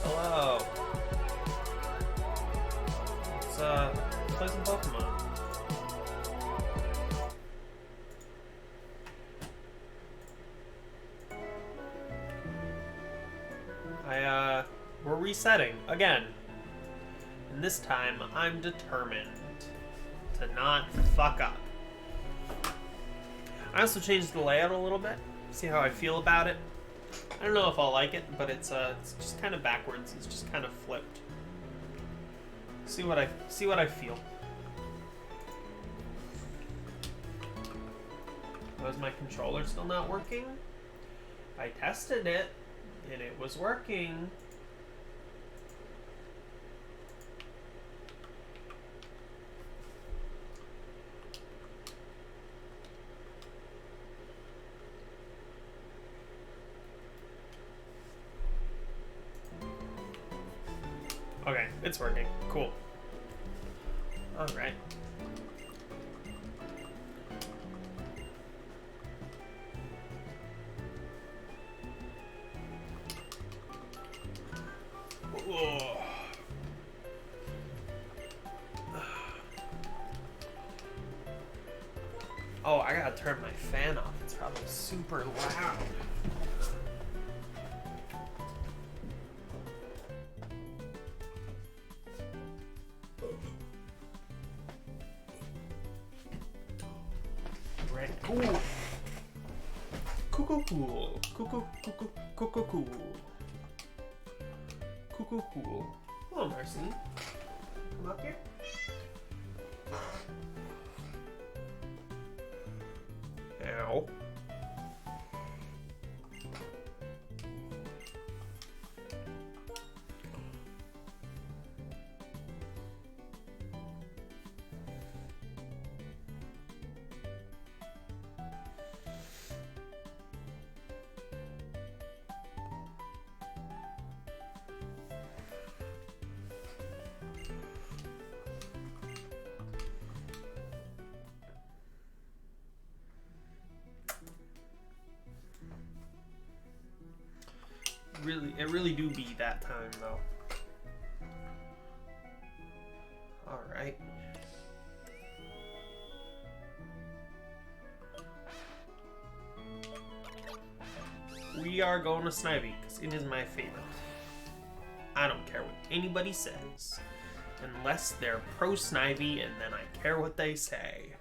Hello. Let's play some Pokemon. We're resetting again. And this time I'm determined to not fuck up. I also changed the layout a little bit. See how I feel about it. I don't know if I'll like it, but it's just kind of backwards. It's just kind of flipped. See what I feel. Was my controller still not working? I tested it, and it was working. Okay, it's working. Cool. Alright. Oh, I gotta turn my fan off. It's probably super loud. Right. Cool. Cool. Cool. Hello, Marcy. Come up here. Ow. It really do be that time though. All right. we are going to Snivy because it is my favorite. I don't care what anybody says. Unless they're pro Snivy, and then I care what they say.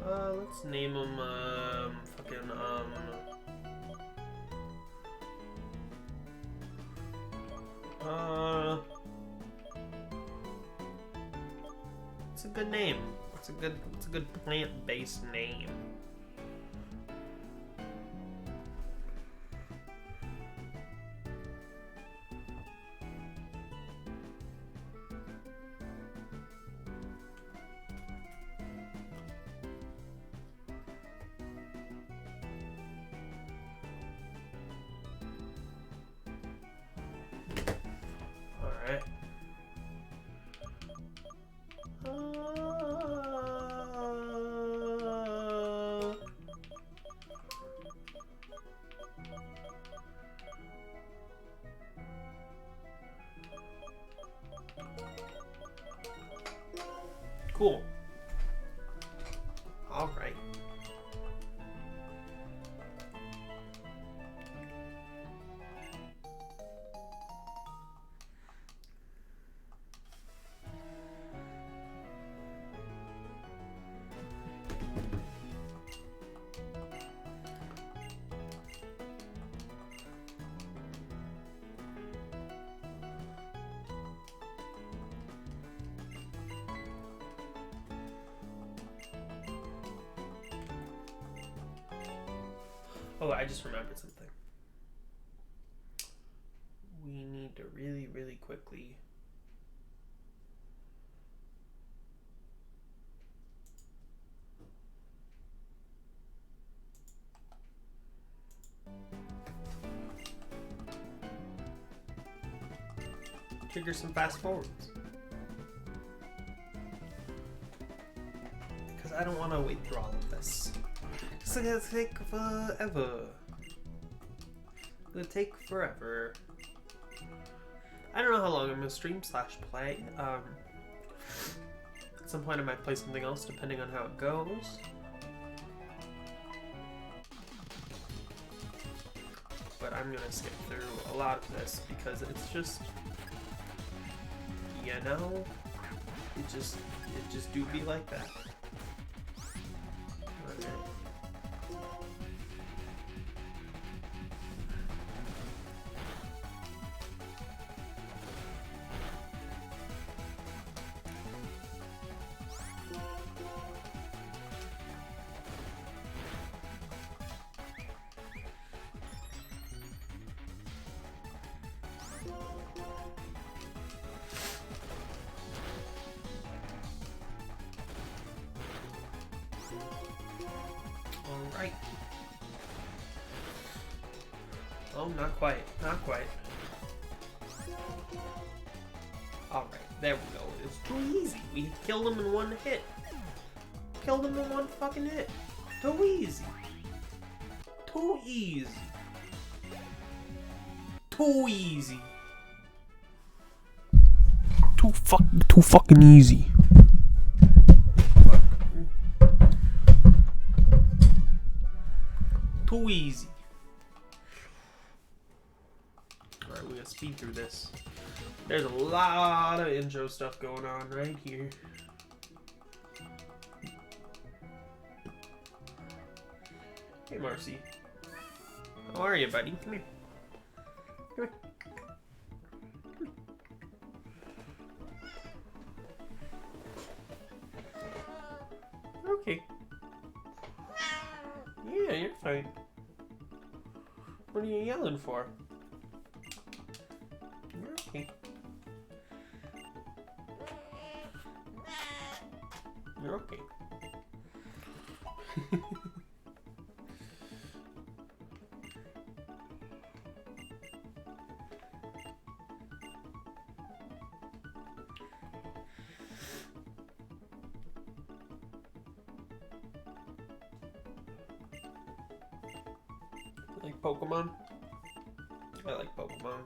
Let's name them, it's a good name. It's a good plant-based name. Cool. All right. Oh, I just remembered something. We need to really, really quickly trigger some fast forwards. Because I don't want to wait through all of this. It's gonna take forever. It'll take forever. I don't know how long I'm gonna stream / play. At some point I might play something else depending on how it goes. But I'm gonna skip through a lot of this because it's just, you know, it just do be like that. Okay. Alright. Oh, not quite. Not quite. Alright, there we go. It's too easy. We killed him in one hit. Killed him in one fucking hit. Too easy. Too easy. Too easy. Too fucking easy. Too easy. Alright, we're gonna speed through this. There's a lot of intro stuff going on right here. Hey, Marcy. How are you, buddy? Come here. Come here. Okay. Yeah, you're fine. What are you yelling for? You're okay. You're okay. Like Pokemon? I like Pokemon.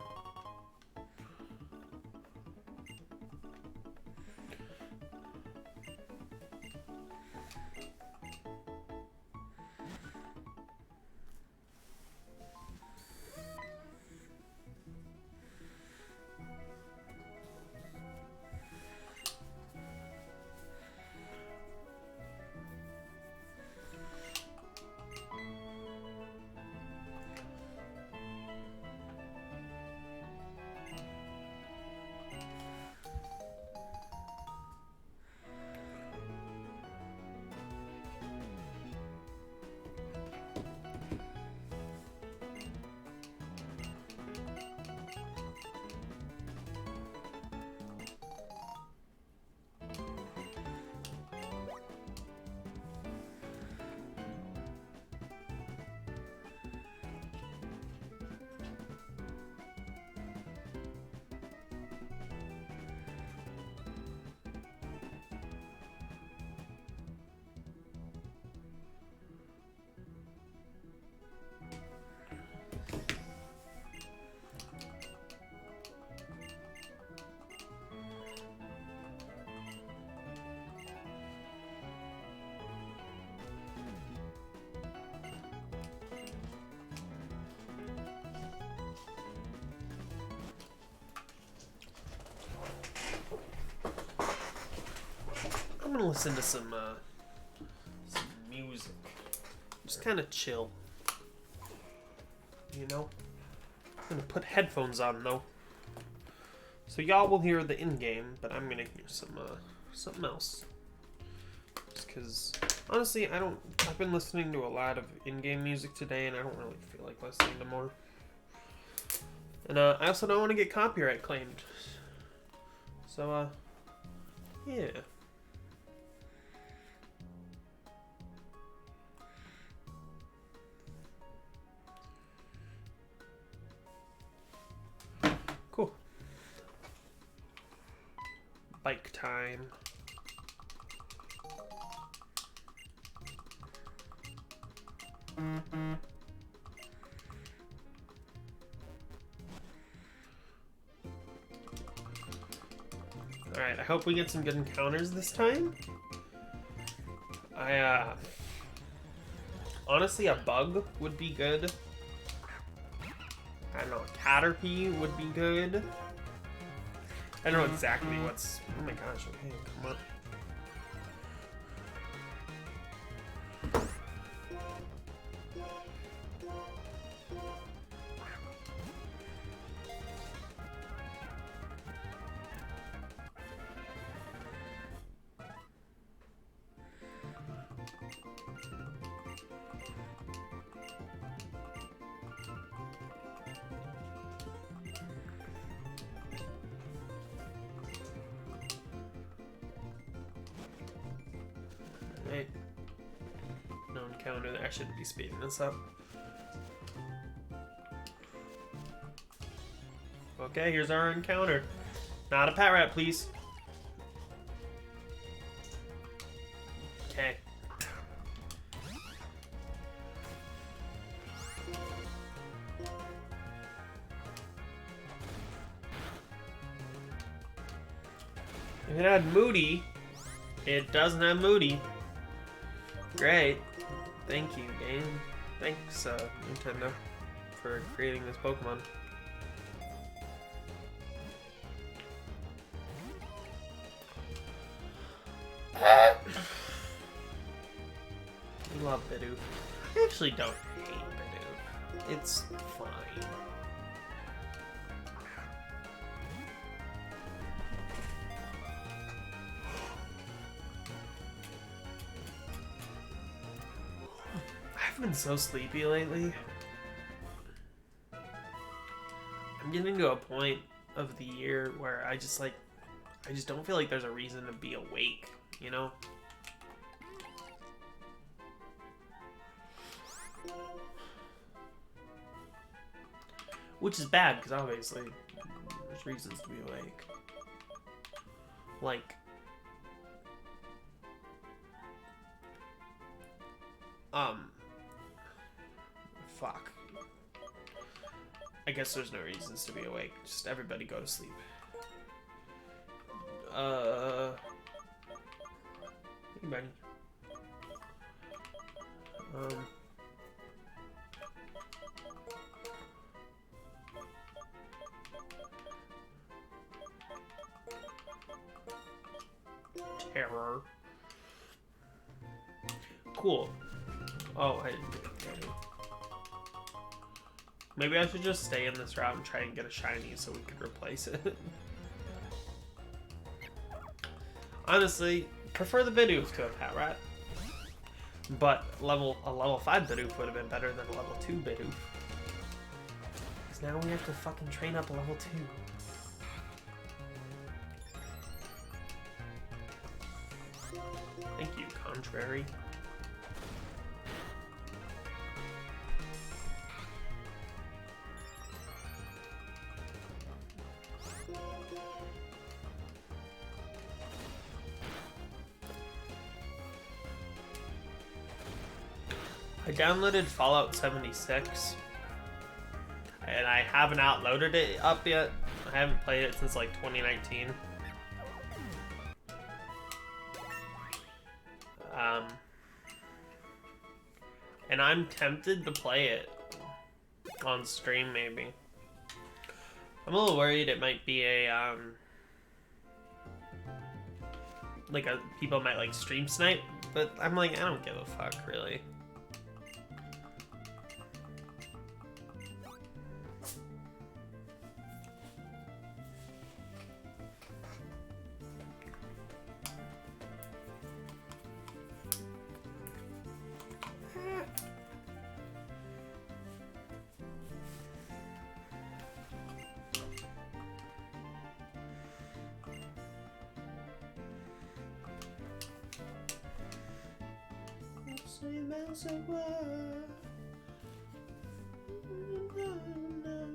I'm gonna listen to some music. Just kind of chill. You know? I'm gonna put headphones on though. So y'all will hear the in-game, but I'm gonna hear some something else. Just because, honestly, I've been listening to a lot of in-game music today, and I don't really feel like listening to more. And I also don't want to get copyright claimed. So, yeah. Cool. Bike time. Alright, I hope we get some good encounters this time. Honestly, a bug would be good. I don't know, a Caterpie would be good. I don't know exactly what's... Oh my gosh, okay, come on. Right. No encounter. I shouldn't be speeding this up. Okay, here's our encounter. Not a pet rat, please. Okay. If it had Moody, it doesn't have Moody. Great. Thank you, game. Thanks, Nintendo, for creating this Pokemon. I love Bidoof. I actually don't hate Bidoof. It's fine. I've been so sleepy lately. I'm getting to a point of the year where I just don't feel like there's a reason to be awake, you know? Which is bad, because obviously there's reasons to be awake. Like, fuck. I guess there's no reasons to be awake. Just everybody go to sleep. Hey, buddy. Terror. Cool. Oh, I didn't get it. Maybe I should just stay in this route and try and get a shiny so we could replace it. Honestly, prefer the Bidoof to a pet rat. But a level 5 Bidoof would have been better than a level 2 Bidoof. Because now we have to fucking train up a level 2. Thank you, contrary. I downloaded Fallout 76, and I haven't outloaded it up yet. I haven't played it since like 2019. And I'm tempted to play it on stream, maybe. I'm a little worried it might be a like people might like stream snipe, but I'm like, I don't give a fuck, really.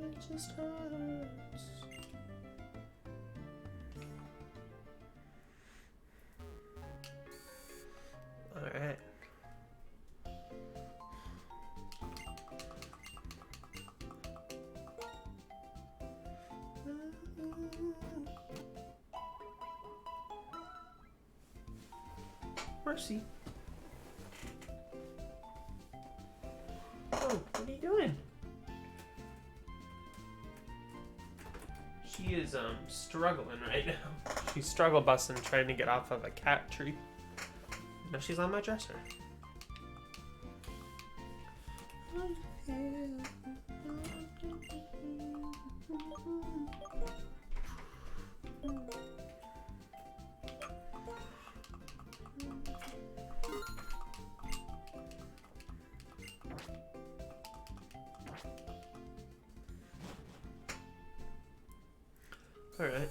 It just hurts. All right. Mercy. Oh, what are you doing? She is struggling right now. She's struggle busting trying to get off of a cat tree. Now she's on my dresser. All right.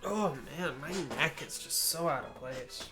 Oh man, my neck is just so out of place.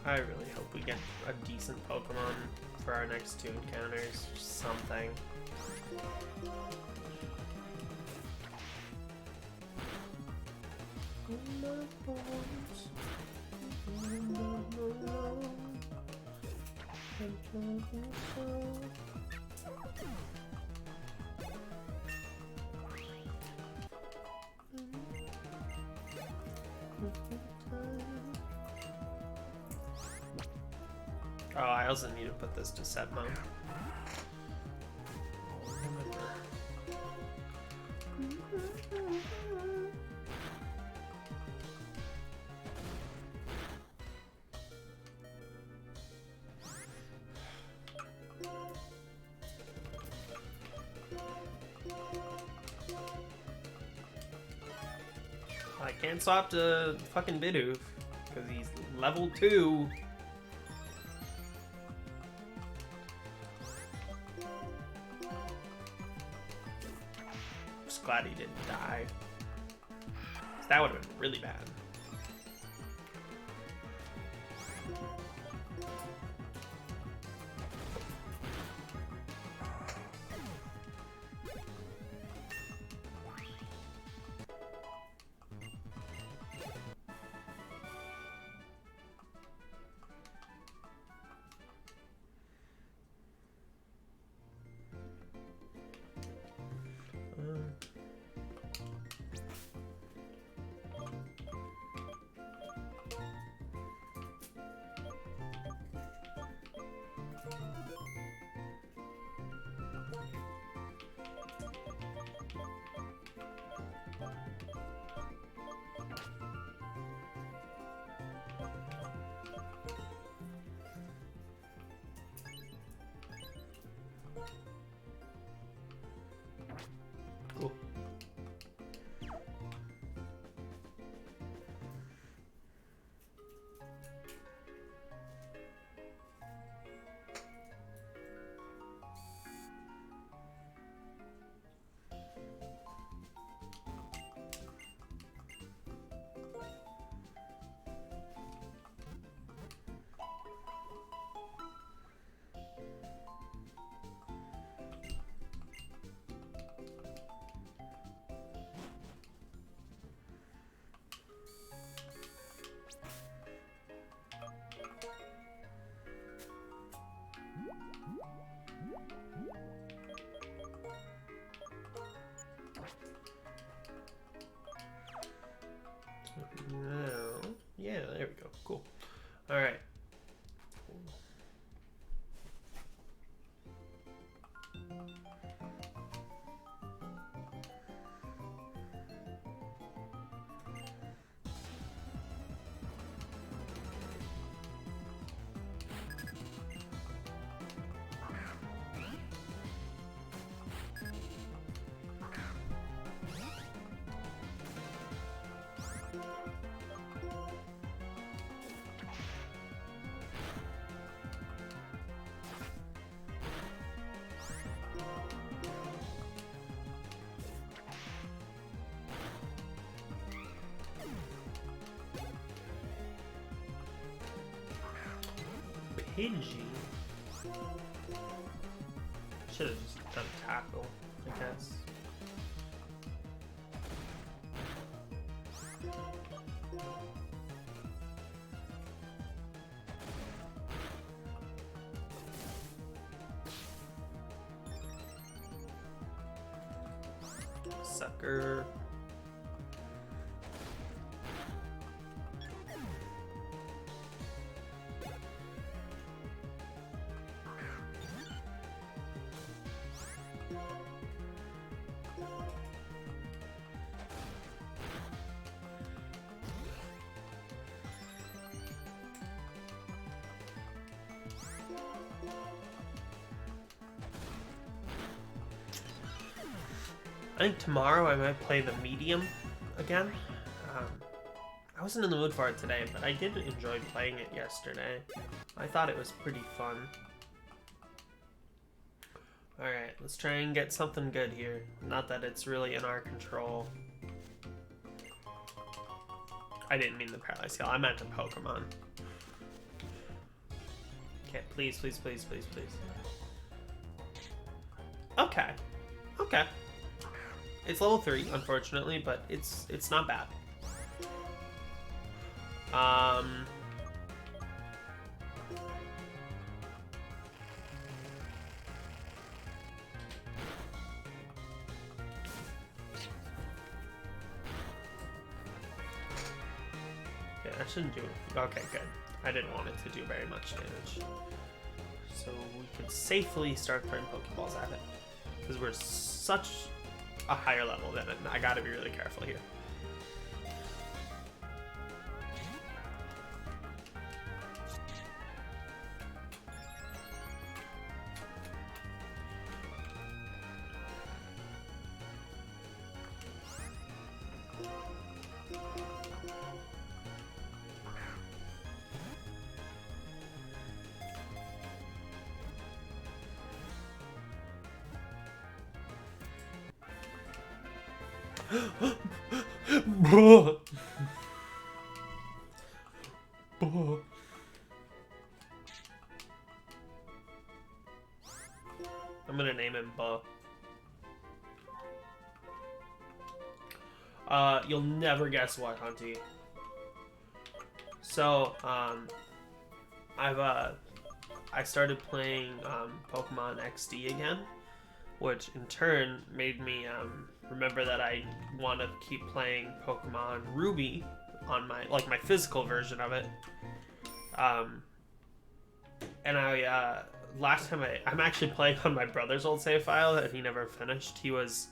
I really hope we get a decent Pokemon for our next two encounters. Something. Oh, I also need to put this to set mode. I can't swap to fucking Bidoof because he's level 2. Just glad he didn't die. That would have been really bad. No. Yeah, there we go. Cool. All right. Pidgey. Should have just done tackle, I guess. Sucker. I think tomorrow I might play the medium again. I wasn't in the mood for it today, but I did enjoy playing it yesterday. I thought it was pretty fun. Alright, let's try and get something good here. Not that it's really in our control. I didn't mean the Paralyzed Heal, I meant a Pokemon. Okay, please, please, please, please, please. Okay. Okay. It's level 3, unfortunately, but it's not bad. Yeah, that shouldn't do it. Okay, good. I didn't want it to do very much damage. So we could safely start throwing Pokeballs at it. Because we're such a higher level than it. I gotta be really careful here. Buh. Buh. I'm gonna name him Buh. You'll never guess what, Hunty. So, I started playing Pokemon XD again, which in turn made me remember that I want to keep playing Pokemon Ruby on my physical version of it. And last time I'm actually playing on my brother's old save file that he never finished. He was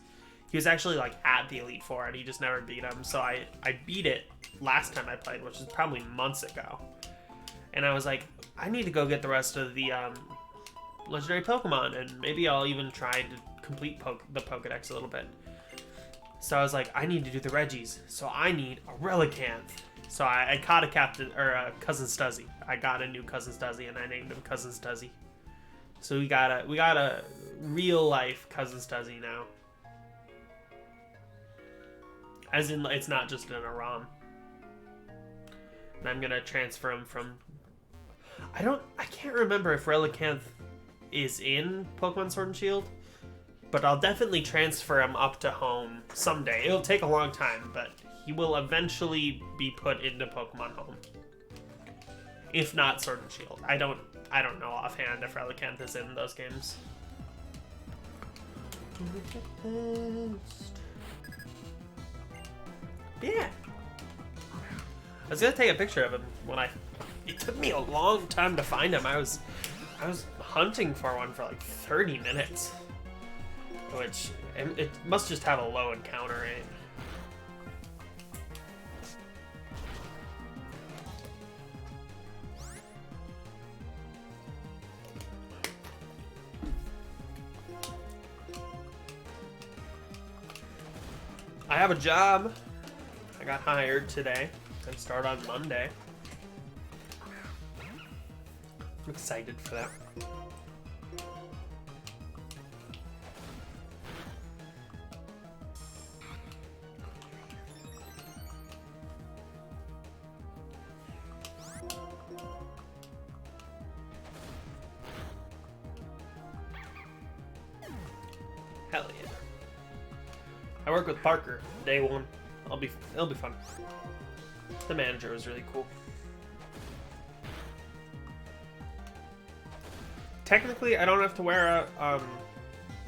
actually like at the Elite Four and he just never beat him. So I beat it last time I played, which is probably months ago. And I was like, I need to go get the rest of the legendary Pokemon, and maybe I'll even try to complete the Pokedex a little bit. So I was like, I need to do the Regis, so I need a Relicanth. So I caught a Cousin Stuzzy. I got a new Cousin Stuzzy, and I named him Cousin Stuzzy. So we got a real life Cousin Stuzzy now. As in, it's not just in a ROM. And I'm gonna transfer him from. I can't remember if Relicanth is in Pokemon Sword and Shield, but I'll definitely transfer him up to home someday. It'll take a long time, but he will eventually be put into Pokemon Home. If not Sword and Shield. I don't know offhand if Relicanth is in those games. Yeah. I was gonna take a picture of him when it took me a long time to find him. I was hunting for one for like 30 minutes. Which, it must just have a low encounter rate. I have a job. I got hired today and start on Monday. I'm excited for that. Hell yeah. I work with Parker day one. It'll be fun. The manager was really cool. Technically, I don't have to wear a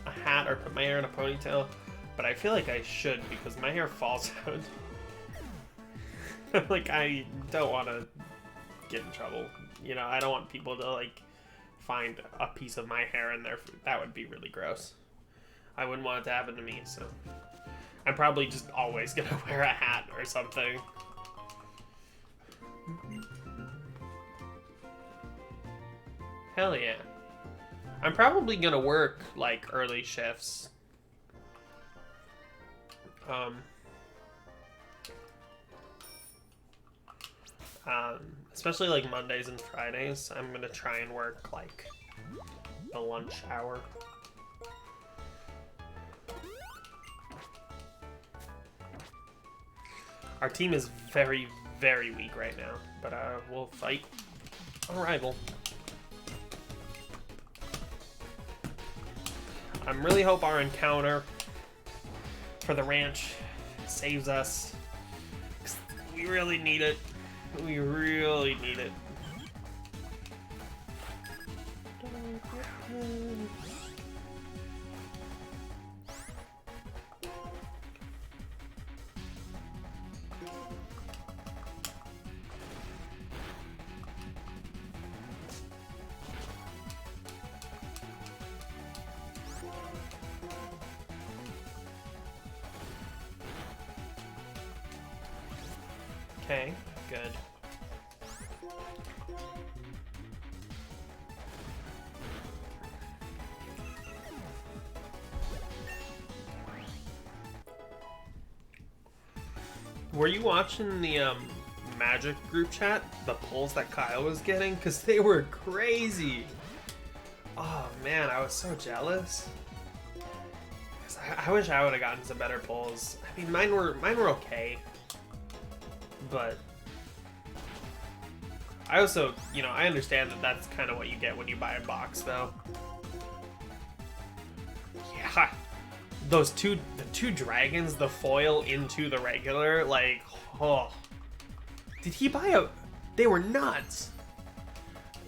hat or put my hair in a ponytail, but I feel like I should because my hair falls out. Like, I don't want to get in trouble. You know, I don't want people to, like, find a piece of my hair in their food. That would be really gross. I wouldn't want it to happen to me, so I'm probably just always gonna wear a hat or something. Hell yeah. I'm probably gonna work, like, early shifts. Especially, like, Mondays and Fridays. I'm gonna try and work, like, the lunch hour. Our team is very, very weak right now, but we'll fight a rival. I really hope our encounter for the ranch saves us. We really need it. We really need it. Okay, good. Were you watching the Magic group chat? The polls that Kyle was getting? Because they were crazy. Oh man, I was so jealous. I wish I would have gotten some better polls. I mean, mine were okay. But I also, you know, I understand that that's kind of what you get when you buy a box, though. Yeah, the two dragons, the foil into the regular, like, oh. Did he buy a? They were nuts.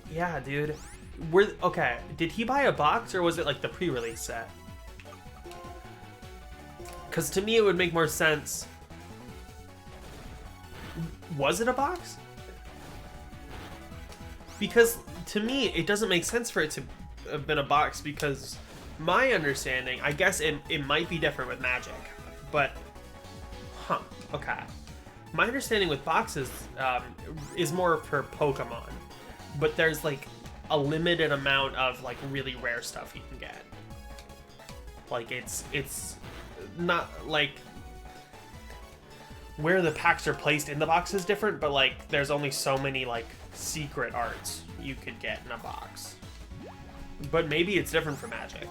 Yeah, dude. Okay, did he buy a box or was it like the pre-release set? Because to me it would make more sense. Was it a box? Because to me it doesn't make sense for it to have been a box, because my understanding, I guess it might be different with Magic, but okay. My understanding with boxes is more for Pokemon, but there's like a limited amount of like really rare stuff you can get. Like it's not like where the packs are placed in the box is different, but like there's only so many like secret arts you could get in a box. But maybe it's different for Magic.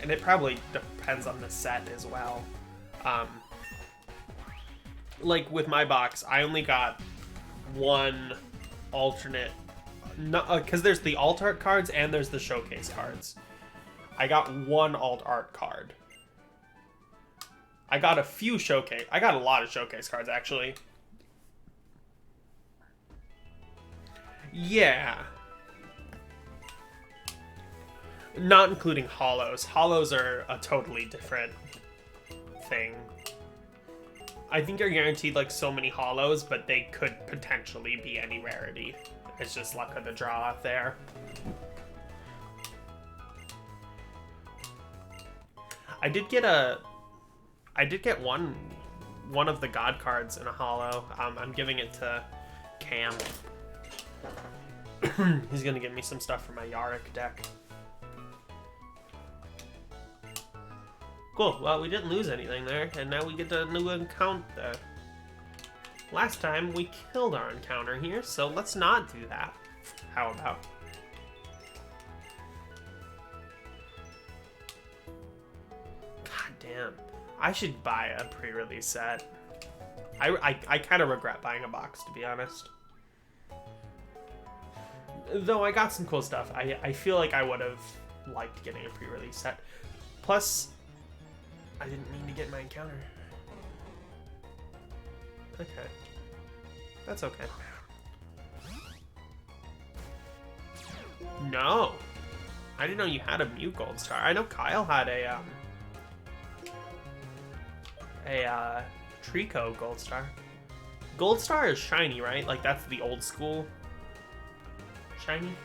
And it probably depends on the set as well. Like with my box, I only got one alternate, because there's the alt art cards and there's the showcase cards. I got one alt art card. I got a few showcase. I got a lot of showcase cards actually. Yeah. Not including holos. Holos are a totally different thing. I think you're guaranteed like so many hollows, but they could potentially be any rarity. It's just luck of the draw there. I did get one of the god cards in a hollow. I'm giving it to Cam. He's gonna give me some stuff for my Yarick deck. Cool, well, we didn't lose anything there, and now we get a new encounter. Last time, we killed our encounter here, so let's not do that. How about? God damn. I should buy a pre-release set. I kind of regret buying a box, to be honest. Though I got some cool stuff. I feel like I would have liked getting a pre-release set. Plus, I didn't mean to get my encounter. Okay. That's okay. No! I didn't know you had a Mew Gold Star. I know Kyle had a Trico Gold Star. Gold Star is shiny, right? Like, that's the old school shiny?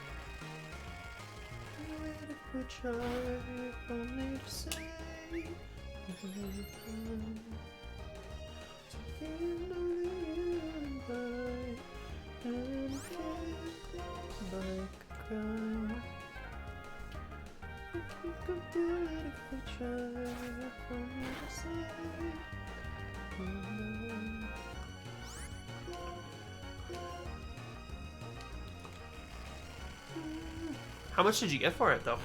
How much did you get for it, though?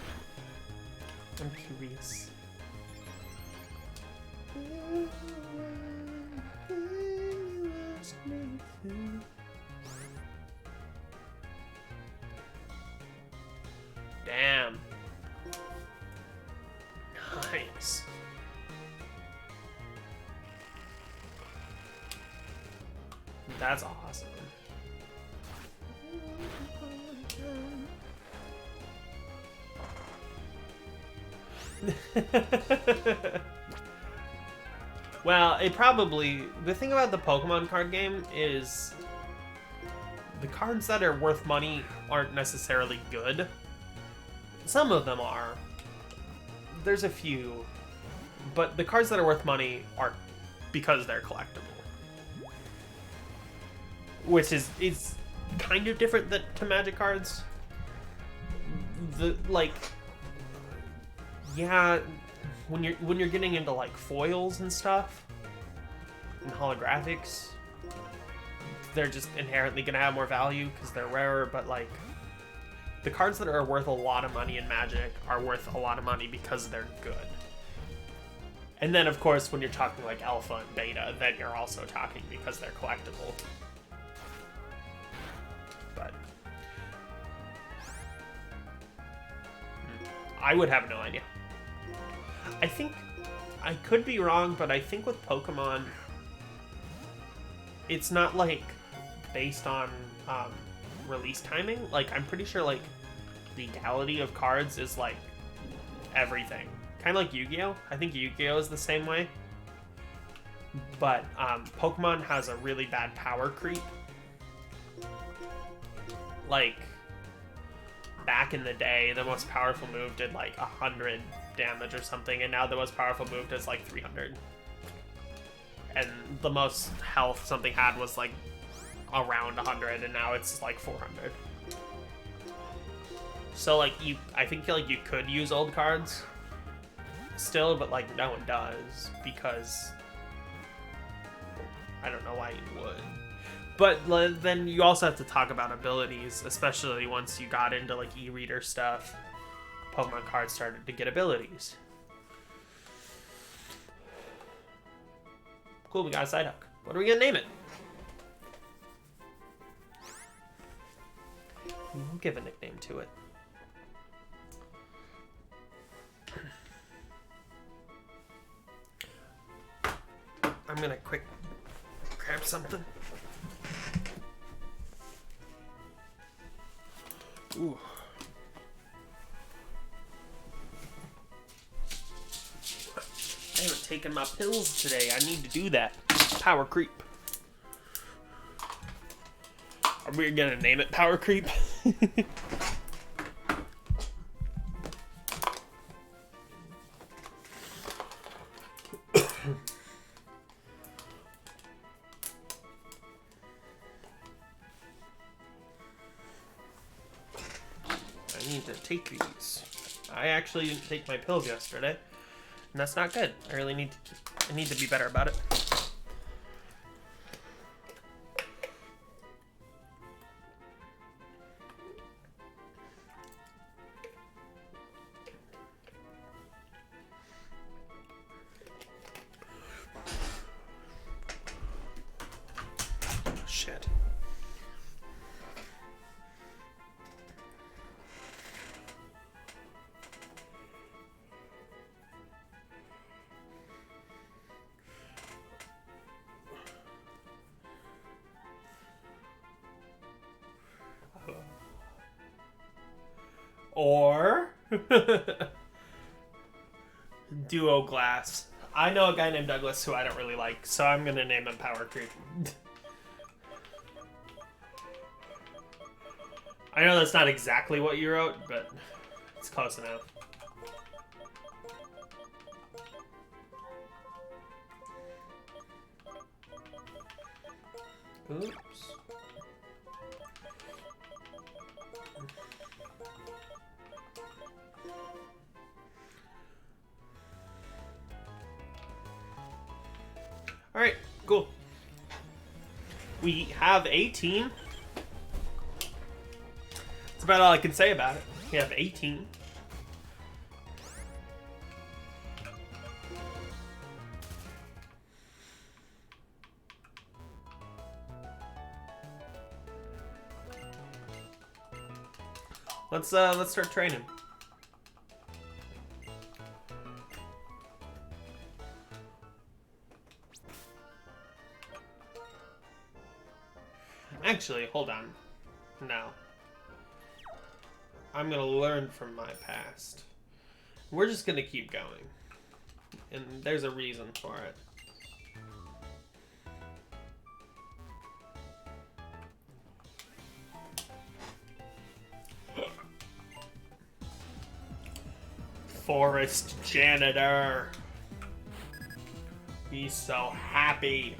I'm curious. Damn. Nice. That's awesome. Well, the thing about the Pokemon card game is the cards that are worth money aren't necessarily good. Some of them are. There's a few. But the cards that are worth money are because they're collectible. Which is kind of different to Magic cards. Yeah, when you're getting into like foils and stuff and holographics, they're just inherently gonna have more value because they're rarer. But like the cards that are worth a lot of money in Magic are worth a lot of money because they're good. And then of course when you're talking like Alpha and Beta, then you're also talking because they're collectible. But I would have no idea. I think, I could be wrong, but I think with Pokemon, it's not, like, based on release timing. Like, I'm pretty sure, like, legality of cards is, like, everything. Kind of like Yu-Gi-Oh! I think Yu-Gi-Oh! Is the same way. But Pokemon has a really bad power creep. Like, back in the day, the most powerful move did, like, 100 damage or something, and now the most powerful move does like 300. And the most health something had was like around 100, and now it's like 400. So like I think like you could use old cards still, but like no one does because I don't know why you would. But then you also have to talk about abilities, especially once you got into like e-reader stuff. Pokemon cards started to get abilities. Cool, we got a Psyduck. What are we gonna name it? We'll give a nickname to it. I'm gonna quick grab something. Ooh. I haven't taken my pills today. I need to do that. Power Creep. Are we gonna name it Power Creep? I need to take these. I actually didn't take my pills yesterday, and that's not good. I need to be better about it. Shit. Or Duo Glass. I know a guy named Douglas who I don't really like, so I'm gonna name him Power Creep. I know that's not exactly what you wrote, but it's close enough. Oops. Alright, cool. We have a team. That's about all I can say about it. We have 18. Let's start training. Actually, hold on. No. I'm gonna learn from my past. We're just gonna keep going. And there's a reason for it. Forest janitor. He's so happy.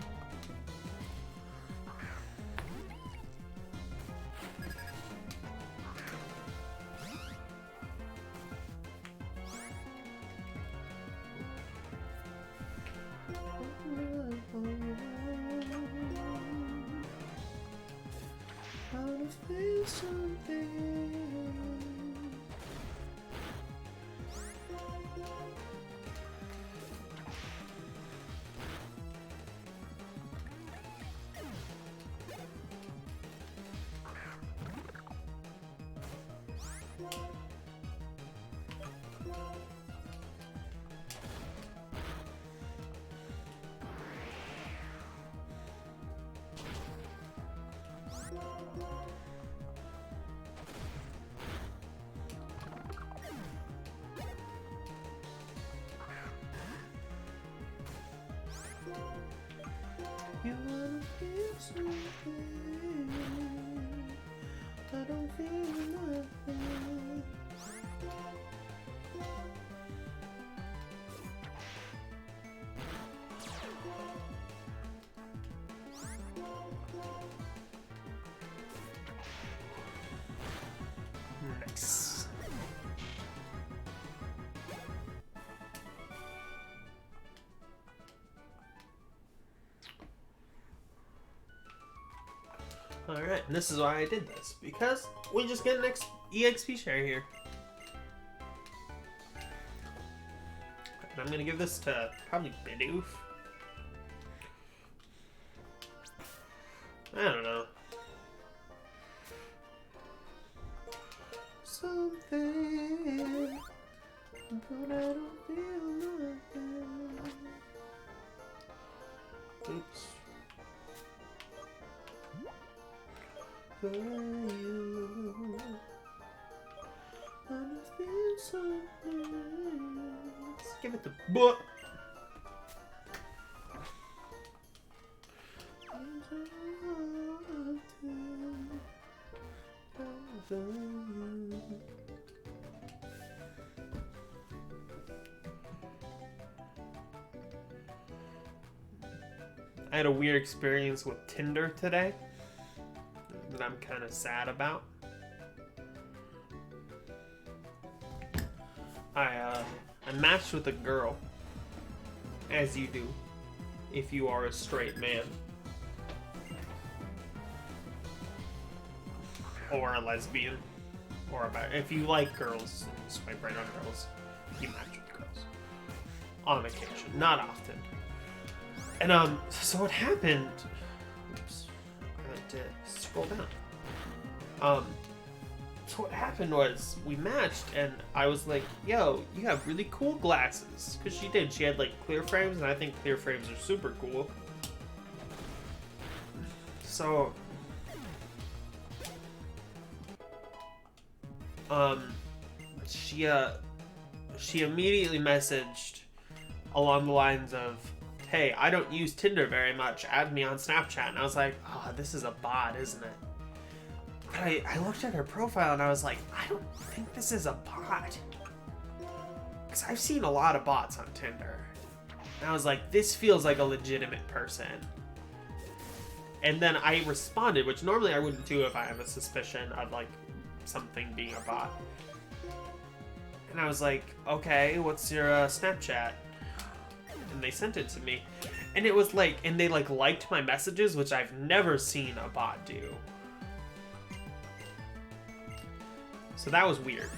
You wanna feel something? I don't feel nothing. Nice. Alright, and this is why I did this. Because we just get an EXP share here. And I'm gonna give this to probably Bidoof. I don't know. Something, but I don't feel nothing. Oops. For you, and I feel something. Let's give it the book. I had a weird experience with Tinder today that I'm kind of sad about. I matched with a girl, as you do, if you are a straight man. Or a lesbian. Or if you like girls and swipe right on girls, you match with girls. On occasion, not often. And so what happened, oops, I had to scroll down. So what happened was we matched and I was like, yo, you have really cool glasses. Because she did. She had like clear frames, and I think clear frames are super cool. So she immediately messaged along the lines of, hey, I don't use Tinder very much, add me on Snapchat. And I was like, oh, this is a bot, isn't it? But I looked at her profile and I was like, I don't think this is a bot. Because I've seen a lot of bots on Tinder. And I was like, this feels like a legitimate person. And then I responded, which normally I wouldn't do if I have a suspicion of like something being a bot. And I was like, okay, what's your Snapchat? And they sent it to me. And it was like, and they like liked my messages, which I've never seen a bot do. So that was weird.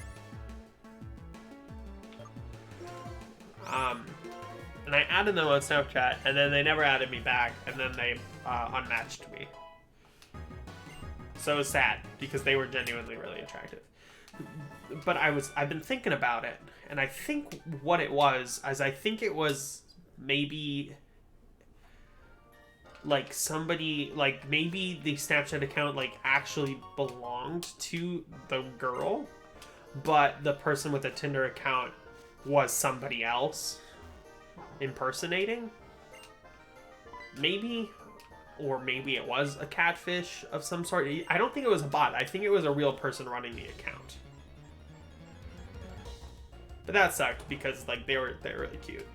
And I added them on Snapchat, and then they never added me back, and then they unmatched me. So it was sad, because they were genuinely really attractive. But I've been thinking about it, and I think what it was, I think it was maybe like somebody, like maybe the Snapchat account like actually belonged to the girl, but the person with the Tinder account was somebody else impersonating. Maybe. Or maybe it was a catfish of some sort. I don't think it was a bot. I think it was a real person running the account. But that sucked because like they're really cute.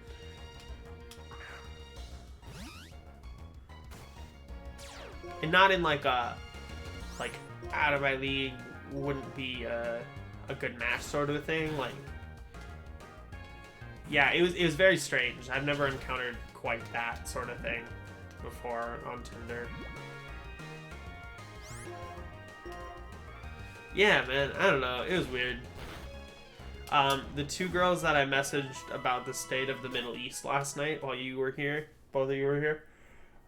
And not in like a out of my league, wouldn't be a good match sort of a thing. Like, yeah, it was very strange. I've never encountered quite that sort of thing before on Tinder. Yeah, man, I don't know. It was weird. The two girls that I messaged about the state of the Middle East last night while you were here, both of you were here,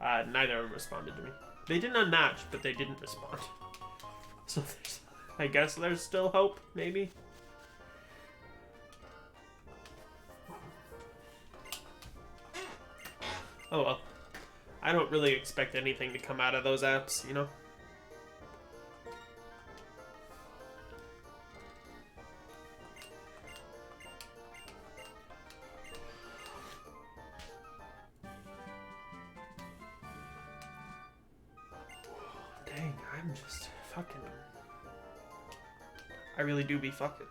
neither of them responded to me. They didn't unmatch, but they didn't respond. So I guess there's still hope, maybe. Oh well. I don't really expect anything to come out of those apps, you know? Dang, I'm just fucking... I really do be fucking.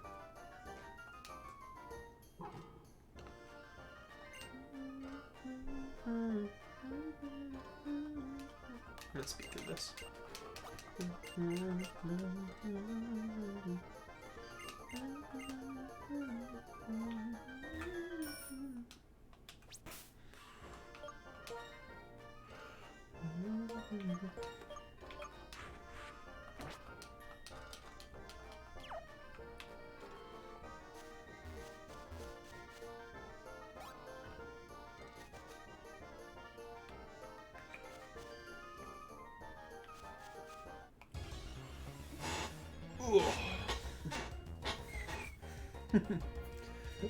Let's speak through this.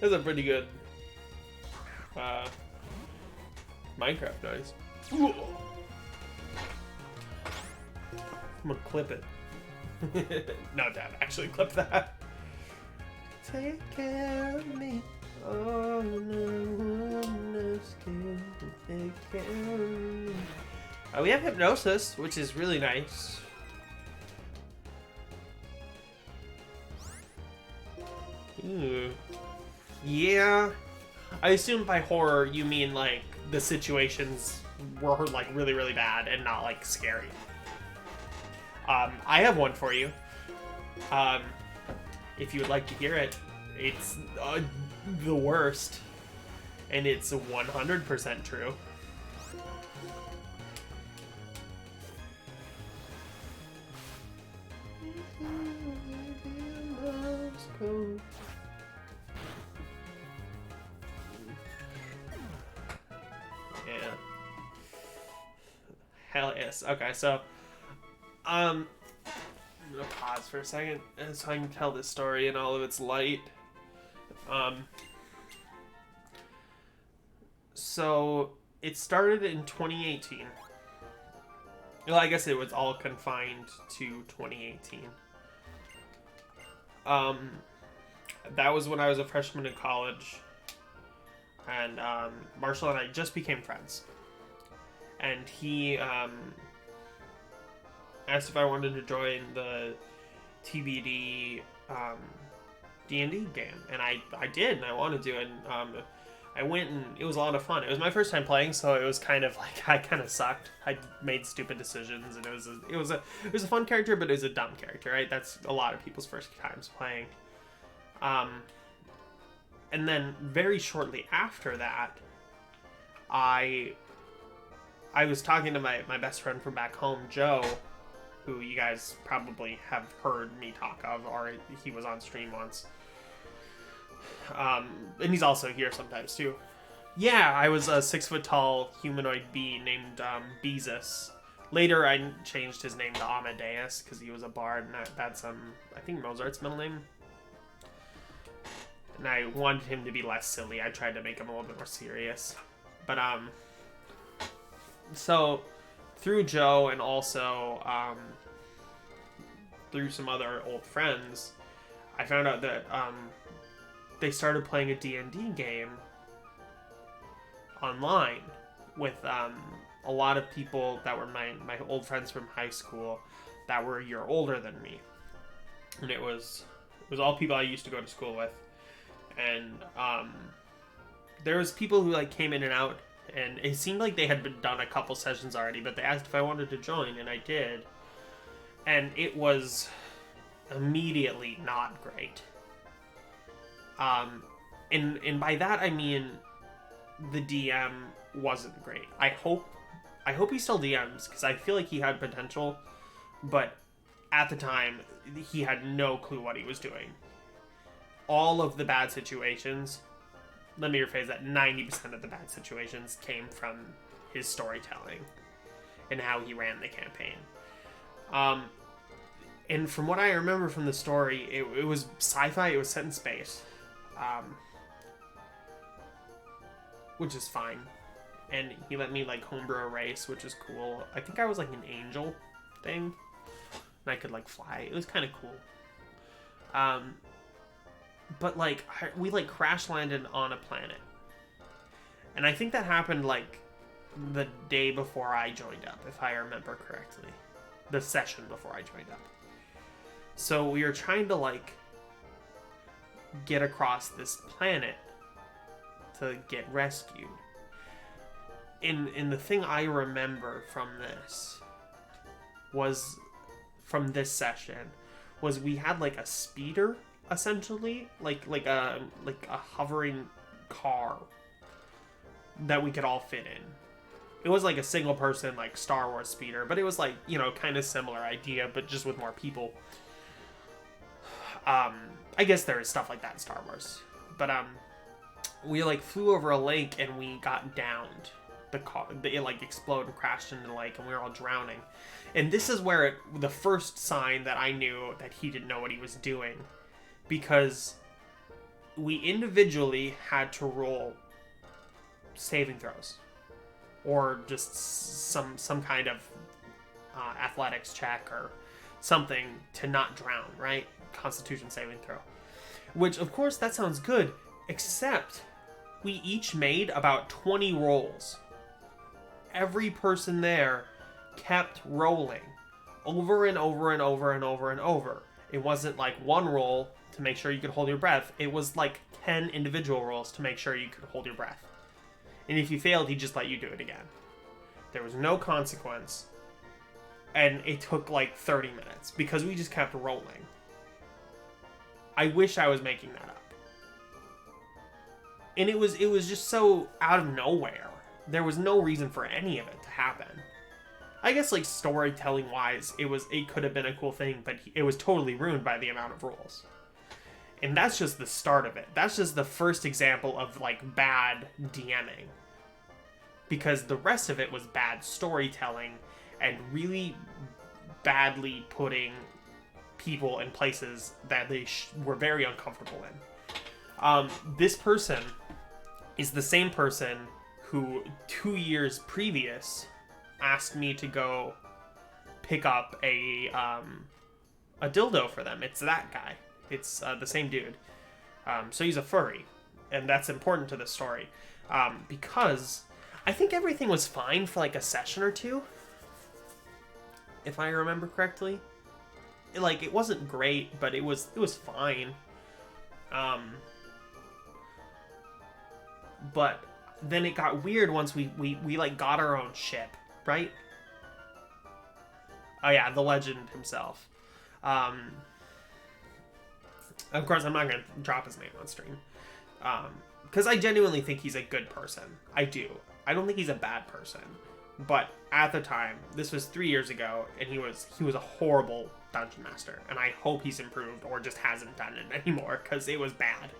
That's a pretty good Minecraft noise. I'm gonna clip it. No, Dad, actually clip that. Take care of me. Oh, no one else can take care of me. We have hypnosis, which is really nice. Ooh. Yeah. I assume by horror you mean like the situations were like really, really bad and not like scary. I have one for you. If you would like to hear it, it's the worst, and it's 100% true. Yeah. Hell yes. Okay, so I'm gonna pause for a second so I can tell this story in all of its light. So it started in 2018. Well, I guess it was all confined to 2018. That was when I was a freshman in college, and Marshall and I just became friends. And he asked if I wanted to join the TBD D&D game, and I did, and I wanted to, and I went, and it was a lot of fun. It was my first time playing, so it was kind of like I kind of sucked. I made stupid decisions, and it was a fun character, but it was a dumb character, right? That's a lot of people's first times playing. And then very shortly after that, I was talking to my best friend from back home, Joe, who you guys probably have heard me talk of, or he was on stream once. And he's also here sometimes too. Yeah, I was a 6-foot-tall humanoid bee named Beezus. Later, I changed his name to Amadeus because he was a bard, and that's I think Mozart's middle name. And I wanted him to be less silly. I tried to make him a little bit more serious. But so through Joe and also through some other old friends, I found out that they started playing a D&D game online with a lot of people that were my old friends from high school that were a year older than me. And it was all people I used to go to school with. And there was people who like came in and out, and it seemed like they had done a couple sessions already, but they asked if I wanted to join, and I did. And it was immediately not great. And by that I mean the DM wasn't great. I hope he still DMs, because I feel like he had potential, but at the time he had no clue what he was doing. All of the bad situations, let me rephrase that, 90% of the bad situations came from his storytelling and how he ran the campaign. And from what I remember from the story, it was sci-fi, it was set in space. Which is fine. And he let me like homebrew a race, which is cool. I think I was like an angel thing, and I could like fly. It was kind of cool. But like we like crash landed on a planet, and I think that happened like the day before I joined up, if I remember correctly. The session before I joined up. So we were trying to like get across this planet to get rescued. And the thing I remember from this was, from this session, was we had like a speeder, essentially, like a hovering car that we could all fit in. It was like a single person like Star Wars speeder, but it was like, you know, kind of similar idea, but just with more people. I guess there is stuff like that in Star Wars, but we like flew over a lake and we got downed. The car, it like exploded and crashed into the lake, and we were all drowning. And this is where the first sign that I knew that he didn't know what he was doing, because we individually had to roll saving throws, or just some kind of athletics check or something to not drown, right? Constitution saving throw. Which, of course, that sounds good, except we each made about 20 rolls. Every person there kept rolling over and over and over and over and over. It wasn't like one roll, to make sure you could hold your breath. It was like 10 individual rolls to make sure you could hold your breath. And if you failed, he'd just let you do it again. There was no consequence. And it took like 30 minutes because we just kept rolling. I wish I was making that up. And it was just so out of nowhere. There was no reason for any of it to happen. I guess like storytelling wise, it could have been a cool thing, but it was totally ruined by the amount of rules. And that's just the start of it. That's just the first example of like bad DMing. Because the rest of it was bad storytelling and really badly putting people in places that they were very uncomfortable in. This person is the same person who 2 years previous asked me to go pick up a dildo for them. It's that guy. It's the same dude. So he's a furry, and that's important to the story because I think everything was fine for like a session or two, if I remember correctly. It wasn't great, but it was fine. But then it got weird once we like got our own ship, right? Oh yeah, the legend himself. Of course, I'm not gonna drop his name on stream, because I genuinely think he's a good person. I do. I don't think he's a bad person. But at the time, this was 3 years ago, and he was a horrible dungeon master, and I hope he's improved or just hasn't done it anymore because it was bad.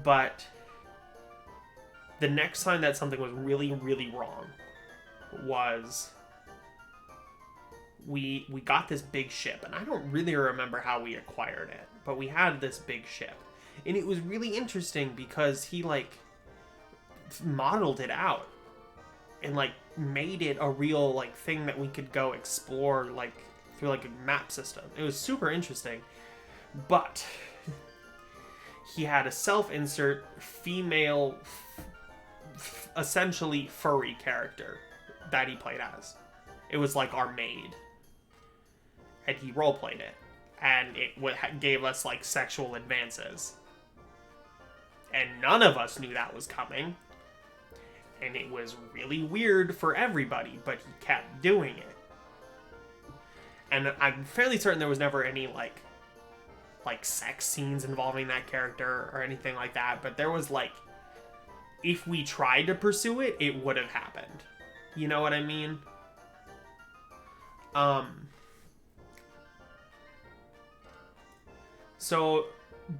But the next time that something was really, really wrong was we got this big ship, and I don't really remember how we acquired it, but we had this big ship, and it was really interesting because he like modeled it out and like made it a real like thing that we could go explore like through like a map system. It was super interesting, but he had a self-insert female essentially furry character that he played as. It was like our maid, and he roleplayed it, and it gave us like sexual advances, and none of us knew that was coming. And it was really weird for everybody, but he kept doing it. And I'm fairly certain there was never any, like sex scenes involving that character or anything like that. But there was, like, if we tried to pursue it, it would have happened. You know what I mean? So,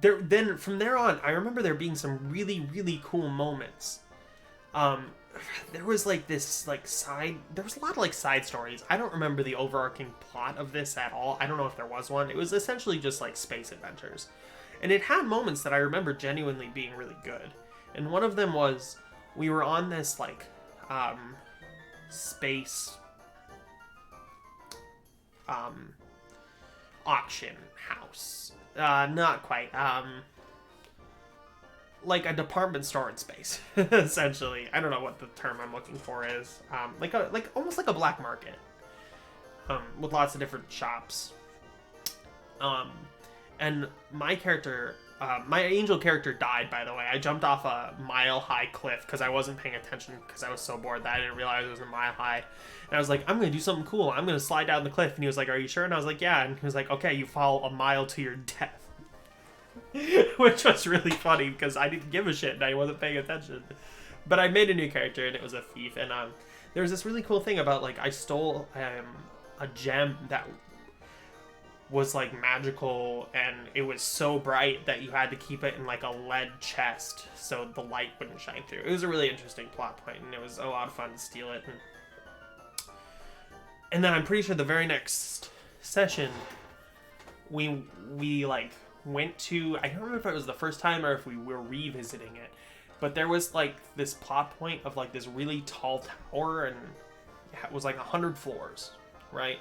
then from there on, I remember there being some really, really cool moments. There was like this like there was a lot of like side stories. I don't remember the overarching plot of this at all. I don't know if there was one. It was essentially just like space adventures, and it had moments that I remember genuinely being really good. And one of them was we were on this like space auction house. Not quite. Like a department store in space, essentially. I don't know what the term I'm looking for is. Almost like a black market, with lots of different shops. And my character, my angel character died, by the way. I jumped off a mile-high cliff because I wasn't paying attention because I was so bored that I didn't realize it was a mile high. And I was like, I'm going to do something cool. I'm going to slide down the cliff. And he was like, are you sure? And I was like, yeah. And he was like, okay, you fall a mile to your death. Which was really funny because I didn't give a shit and I wasn't paying attention. But I made a new character and it was a thief. And there was this really cool thing about, like, I stole a gem that was like magical, and it was so bright that you had to keep it in like a lead chest so the light wouldn't shine through. It was a really interesting plot point, and it was a lot of fun to steal it. And then I'm pretty sure the very next session we like went to, I don't remember if it was the first time or if we were revisiting it, but there was like this plot point of like this really tall tower, and it was like 100 floors, right?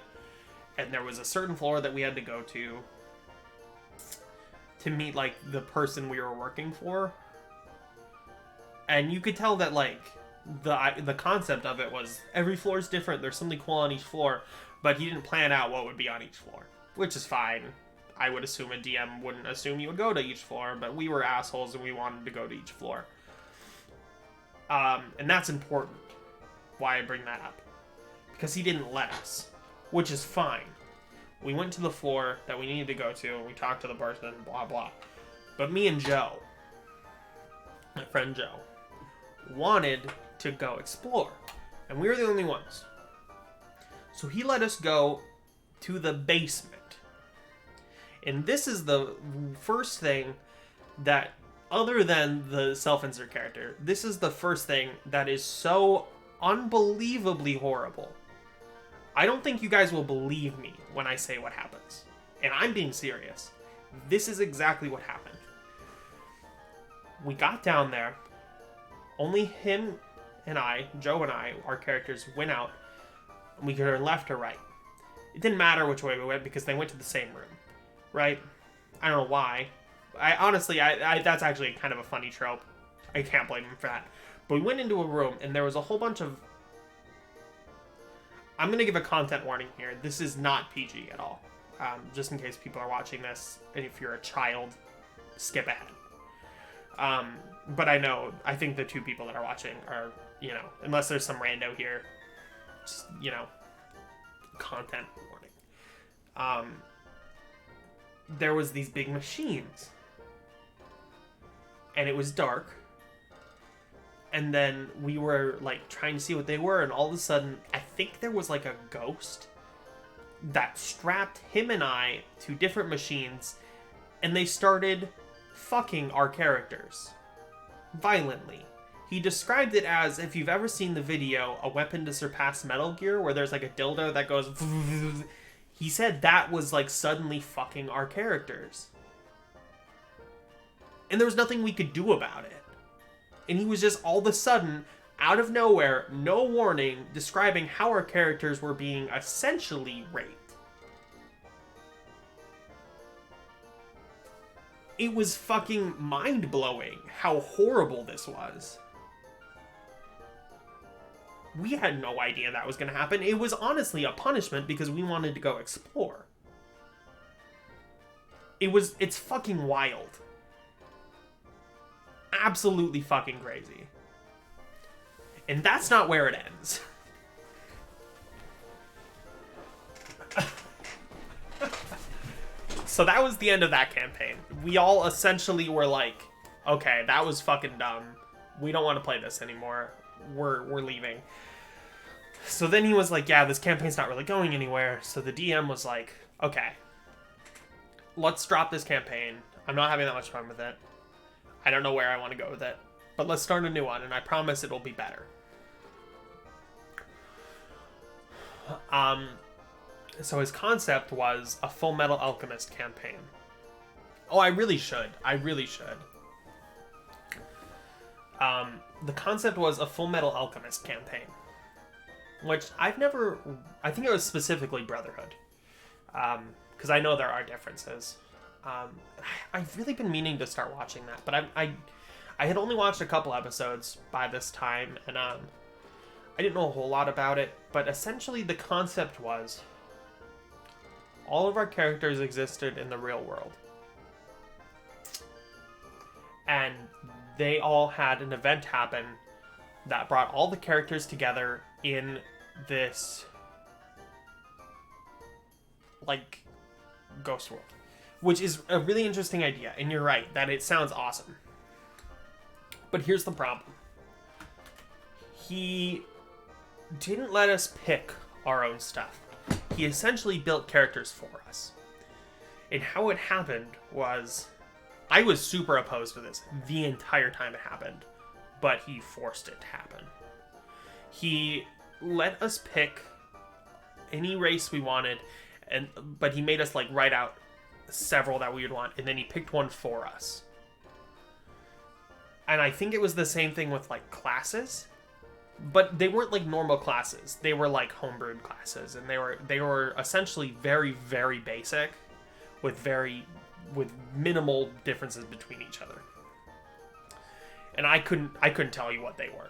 And there was a certain floor that we had to go to meet, like, the person we were working for. And you could tell that, like, the concept of it was every floor is different. There's something cool on each floor. But he didn't plan out what would be on each floor, which is fine. I would assume a DM wouldn't assume you would go to each floor, but we were assholes and we wanted to go to each floor. And that's important. Why I bring that up. Because he didn't let us, which is fine. We went to the floor that we needed to go to, and we talked to the person, blah, blah. But me and Joe, my friend Joe, wanted to go explore. And we were the only ones. So he let us go to the basement. And this is the first thing that, other than the self-insert character, this is the first thing that is so unbelievably horrible. I don't think you guys will believe me when I say what happens. And I'm being serious. This is exactly what happened. We got down there. Only him and I, Joe and I, our characters went out. And we could turn left or right. It didn't matter which way we went because they went to the same room. Right? I don't know why. Honestly, that's actually kind of a funny trope. I can't blame him for that. But we went into a room and there was a whole bunch of... I'm going to give a content warning here. This is not PG at all. Just in case people are watching this. And if you're a child, skip ahead. But I think the two people that are watching are, unless there's some rando here, just, content warning. There was these big machines. And it was dark. And then we were, trying to see what they were, and all of a sudden, I think there was, a ghost that strapped him and I to different machines, and they started fucking our characters. Violently. He described it as, if you've ever seen the video, A Weapon to Surpass Metal Gear, where there's, a dildo that goes... He said that was, suddenly fucking our characters. And there was nothing we could do about it. And he was just all of a sudden, out of nowhere, no warning, describing how our characters were being essentially raped. It was fucking mind-blowing how horrible this was. We had no idea that was going to happen. It was honestly a punishment because we wanted to go explore. It's fucking wild. Absolutely fucking crazy. And that's not where it ends. So that was the end of that campaign. We all essentially were like, okay, that was fucking dumb. We don't want to play this anymore. We're leaving. So then he was like, yeah, this campaign's not really going anywhere. So the DM was like, okay, let's drop this campaign. I'm not having that much fun with it. I don't know where I want to go with it. But let's start a new one, and I promise it'll be better. So his concept was a Full Metal Alchemist campaign. Oh, I really should. The concept was a Full Metal Alchemist campaign. Which I think it was specifically Brotherhood. Because I know there are differences. I've really been meaning to start watching that, but I had only watched a couple episodes by this time, and I didn't know a whole lot about it, but essentially the concept was all of our characters existed in the real world. And they all had an event happen that brought all the characters together in this, ghost world. Which is a really interesting idea, and you're right, that it sounds awesome. But here's the problem. He didn't let us pick our own stuff. He essentially built characters for us. And how it happened was... I was super opposed to this the entire time it happened, but he forced it to happen. He let us pick any race we wanted, but he made us write out several that we would want, and then he picked one for us. And I think it was the same thing with with but they weren't normal classes. They were homebrewed classes, and they were essentially very, very basic, with minimal differences between each other. And I couldn't tell you what they were.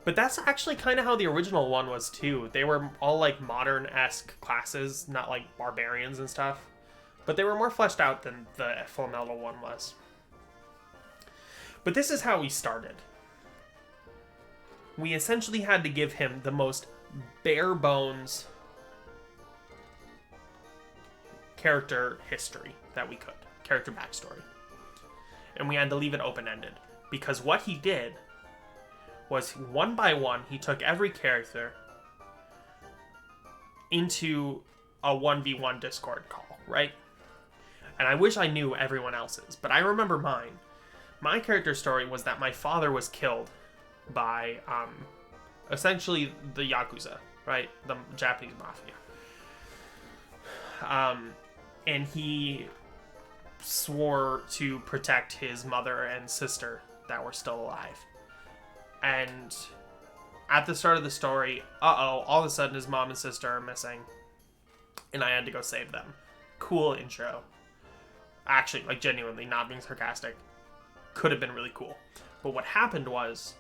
But that's actually kind of how the original one was too. They were all modern-esque classes, not barbarians and stuff. But they were more fleshed out than the Full Metal one was. But this is how we started. We essentially had to give him the most bare bones character history that we could. Character backstory. And we had to leave it open-ended. Because what he did was, one by one, he took every character into a 1v1 Discord call, right? And I wish I knew everyone else's, but I remember mine. My character story was that my father was killed by, essentially the Yakuza, right? The Japanese mafia. And he swore to protect his mother and sister that were still alive. And at the start of the story, all of a sudden his mom and sister are missing. And I had to go save them. Cool intro. Actually, like, genuinely, not being sarcastic. Could have been really cool. But what happened was,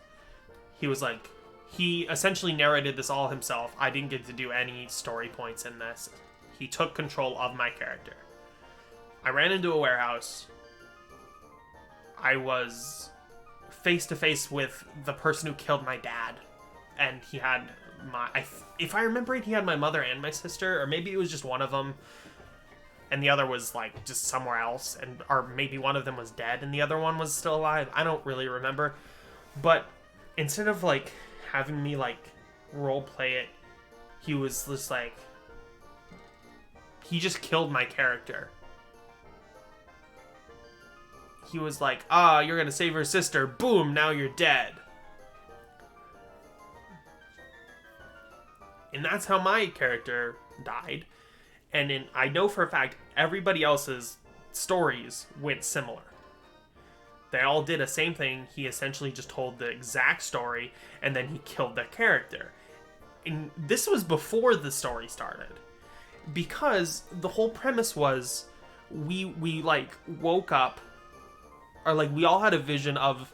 he essentially narrated this all himself. I didn't get to do any story points in this. He took control of my character. I ran into a warehouse. I was face to face with the person who killed my dad. And he had if I remember it, he had my mother and my sister, or maybe it was just one of them. And the other was, like, just somewhere else. Or maybe one of them was dead and the other one was still alive. I don't really remember. But instead of, like, having me, like, role play it, he was just like, he just killed my character. He was like, you're gonna save your sister. Boom, now you're dead. And that's how my character died. And I know for a fact, everybody else's stories went similar. They all did the same thing. He essentially just told the exact story, and then he killed their character. And this was before the story started. Because the whole premise was, we like, woke up, or, like, we all had a vision of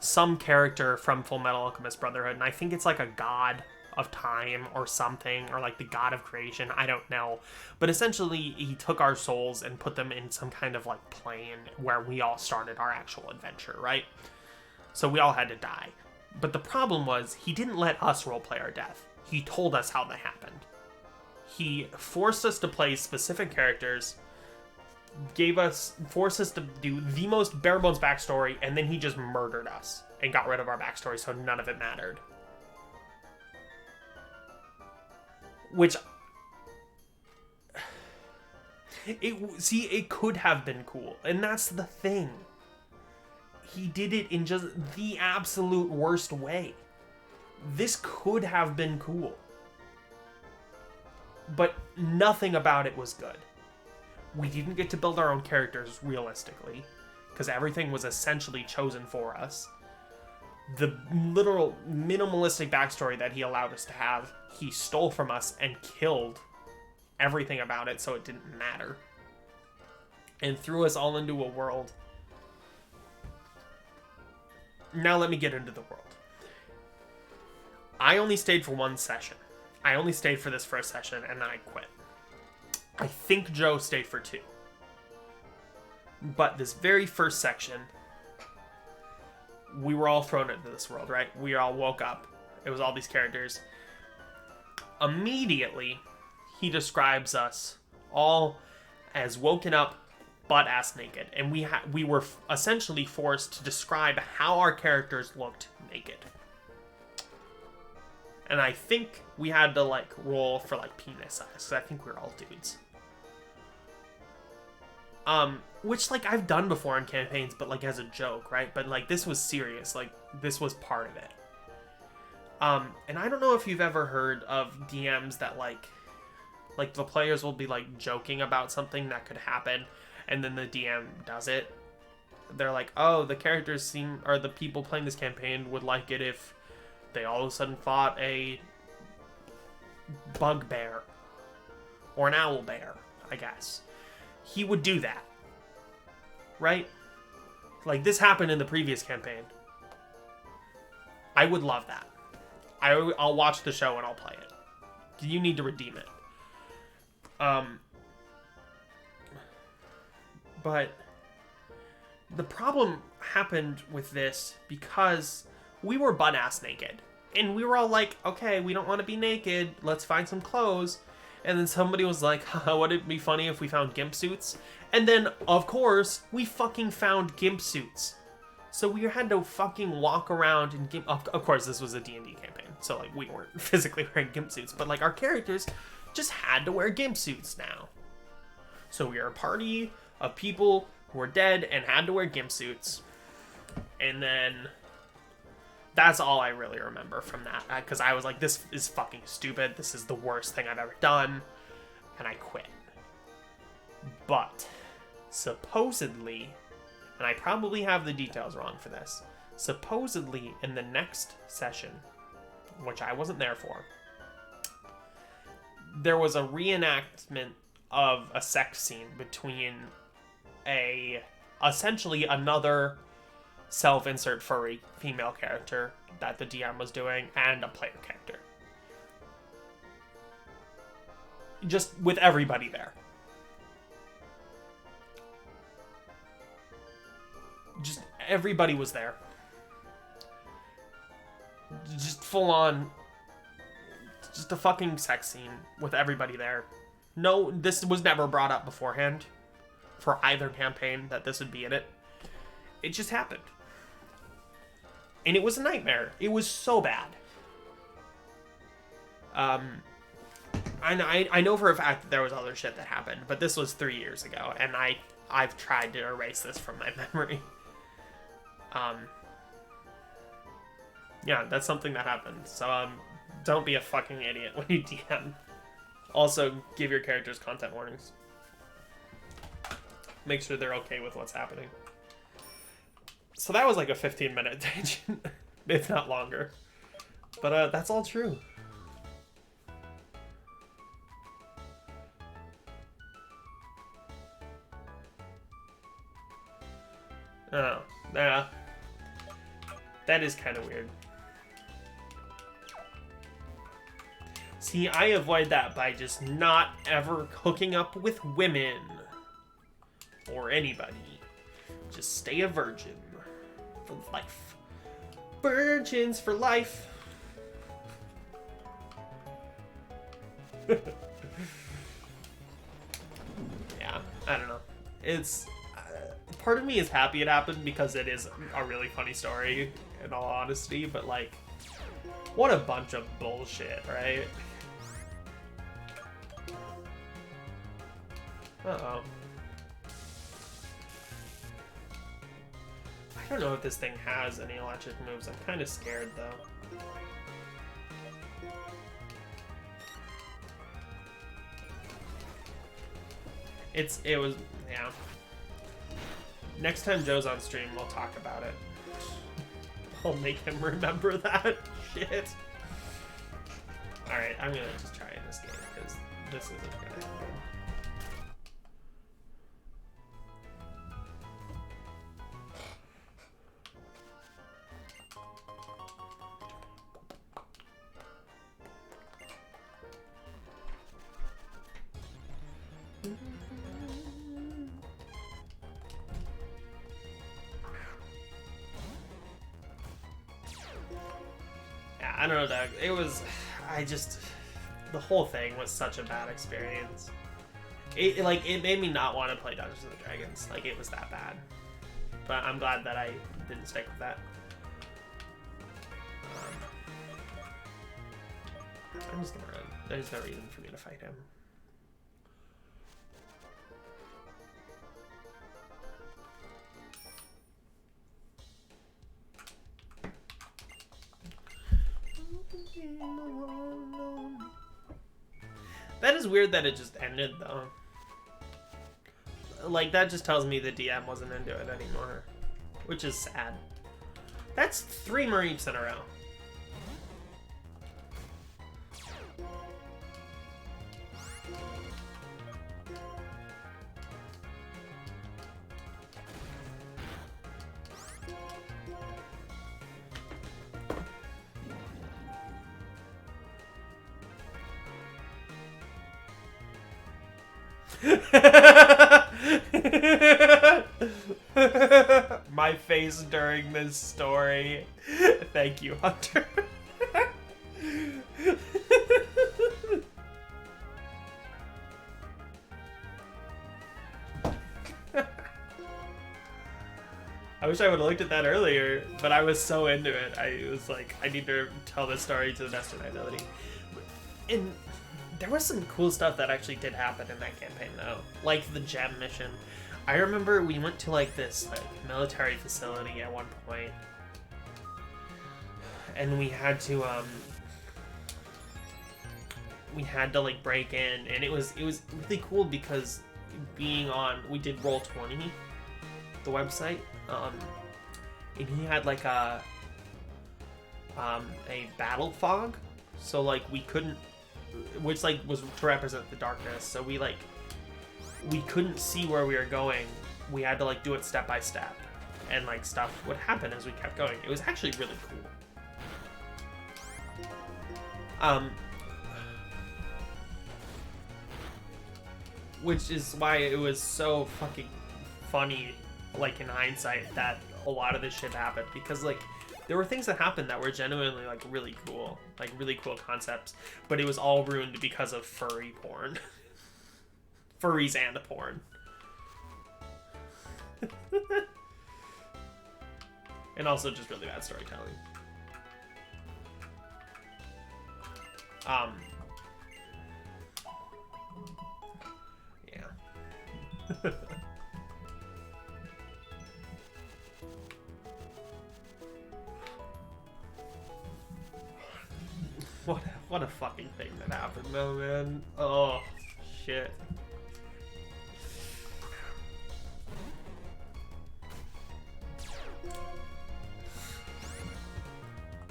some character from Full Metal Alchemist Brotherhood, and I think it's like a god of time or something, or like the god of creation, I don't know. But essentially, he took our souls and put them in some kind of, like, plane where we all started our actual adventure, right? So we all had to die. But the problem was, he didn't let us roleplay our death. He told us how that happened. He forced us to play specific characters, forced us to do the most bare bones backstory, and then he just murdered us and got rid of our backstory, so none of it mattered. Which, it could have been cool, and that's the thing. He did it in just the absolute worst way. This could have been cool, but nothing about it was good. We didn't get to build our own characters realistically, because everything was essentially chosen for us. The literal minimalistic backstory that he allowed us to have, he stole from us and killed everything about it, so it didn't matter. And threw us all into a world. Now let me get into the world. I only stayed for one session. I only stayed for this first session, and then I quit. I think Joe stayed for 2. But this very first section, we were all thrown into this world, right? We all woke up. It was all these characters. Immediately, he describes us all as woken up, butt-ass naked. And we were essentially forced to describe how our characters looked naked. And I think we had to, like, roll for, like, penis size, because I think we were all dudes. Which, like, I've done before in campaigns, but, like, as a joke, right? But, like, this was serious. Like, this was part of it. And I don't know if you've ever heard of DMs that, like, the players will be, like, joking about something that could happen, and then the DM does it. They're like, oh, the characters or the people playing this campaign would like it if they all of a sudden fought a bugbear. Or an owl bear, I guess. He would do that. Right? Like, this happened in the previous campaign. I would love that. I'll watch the show and I'll play it. You need to redeem it. but the problem happened with this because we were butt-ass naked. And we were all like, okay, we don't want to be naked. Let's find some clothes. And then somebody was like, haha, would it be funny if we found gimp suits? And then, of course, we fucking found gimp suits. So we had to fucking walk around in gimp... Of course, this was a D&D campaign. So, like, we weren't physically wearing gimp suits. But, like, our characters just had to wear gimp suits now. So we are a party of people who were dead and had to wear gimp suits. And then... that's all I really remember from that, because I was like, this is fucking stupid. This is the worst thing I've ever done. And I quit. But, supposedly, and I probably have the details wrong for this, supposedly in the next session, which I wasn't there for, there was a reenactment of a sex scene between essentially another self-insert furry female character that the DM was doing and a player character. Just with everybody there. Just everybody was there. Just full on, just a fucking sex scene with everybody there. No, this was never brought up beforehand for either campaign that this would be in it. It just happened. And it was a nightmare. It was so bad. I know for a fact that there was other shit that happened, but this was 3 years ago, and I've tried to erase this from my memory. Yeah, that's something that happened. So don't be a fucking idiot when you DM. Also, give your characters content warnings. Make sure they're okay with what's happening. So that was like a 15-minute tangent, if not longer. But that's all true. Oh, yeah. That is kind of weird. See, I avoid that by just not ever hooking up with women. Or anybody. Just stay a virgin. For life. Virgins for life. Yeah, I don't know. It's... part of me is happy it happened because it is a really funny story, in all honesty, but like, what a bunch of bullshit, right? Uh-oh. I don't know if this thing has any electric moves. I'm kind of scared, though. It was, yeah. Next time Joe's on stream, we'll talk about it. I'll make him remember that shit. Alright, I'm gonna just try in this game, because this isn't gonna happen. I don't know, Doug. It was... the whole thing was such a bad experience. It made me not want to play Dungeons & Dragons. Like, it was that bad. But I'm glad that I didn't stick with that. I'm just gonna run. There's no reason for me to fight him. That is weird that it just ended, though. Like, that just tells me the DM wasn't into it anymore. Which is sad. That's 3 Mareeps in a row. My face during this story. Thank you, Hunter. I wish I would have looked at that earlier, but I was so into it. I was like, I need to tell this story to the best of my ability. And there was some cool stuff that actually did happen in that campaign, though. Like the gem mission. I remember we went to like this military facility at one point, and we had to like break in, and it was really cool because being on, we did Roll20, the website, and he had like a battle fog, so like we couldn't, which like was to represent the darkness, so we couldn't see where we were going. We had to like do it step by step, and like stuff would happen as we kept going. It was actually really cool. Which is why it was so fucking funny, like in hindsight, that a lot of this shit happened, because like there were things that happened that were genuinely like really cool concepts, but it was all ruined because of furry porn. Furries and porn. And also just really bad storytelling. Yeah. What a fucking thing that happened though, man. Oh, shit.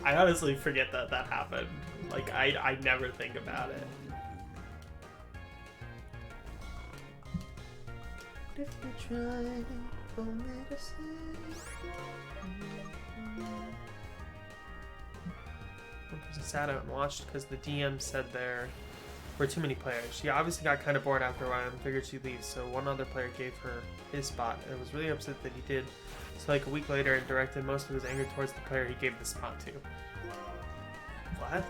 I honestly forget that that happened. Like, I never think about it. If you try for me to say, I sat out and watched because the DM said there were too many players. She obviously got kind of bored after a while and figured she'd leave, so one other player gave her his spot and was really upset that he did. So like a week later, and directed most of his anger towards the player he gave the spot to. What?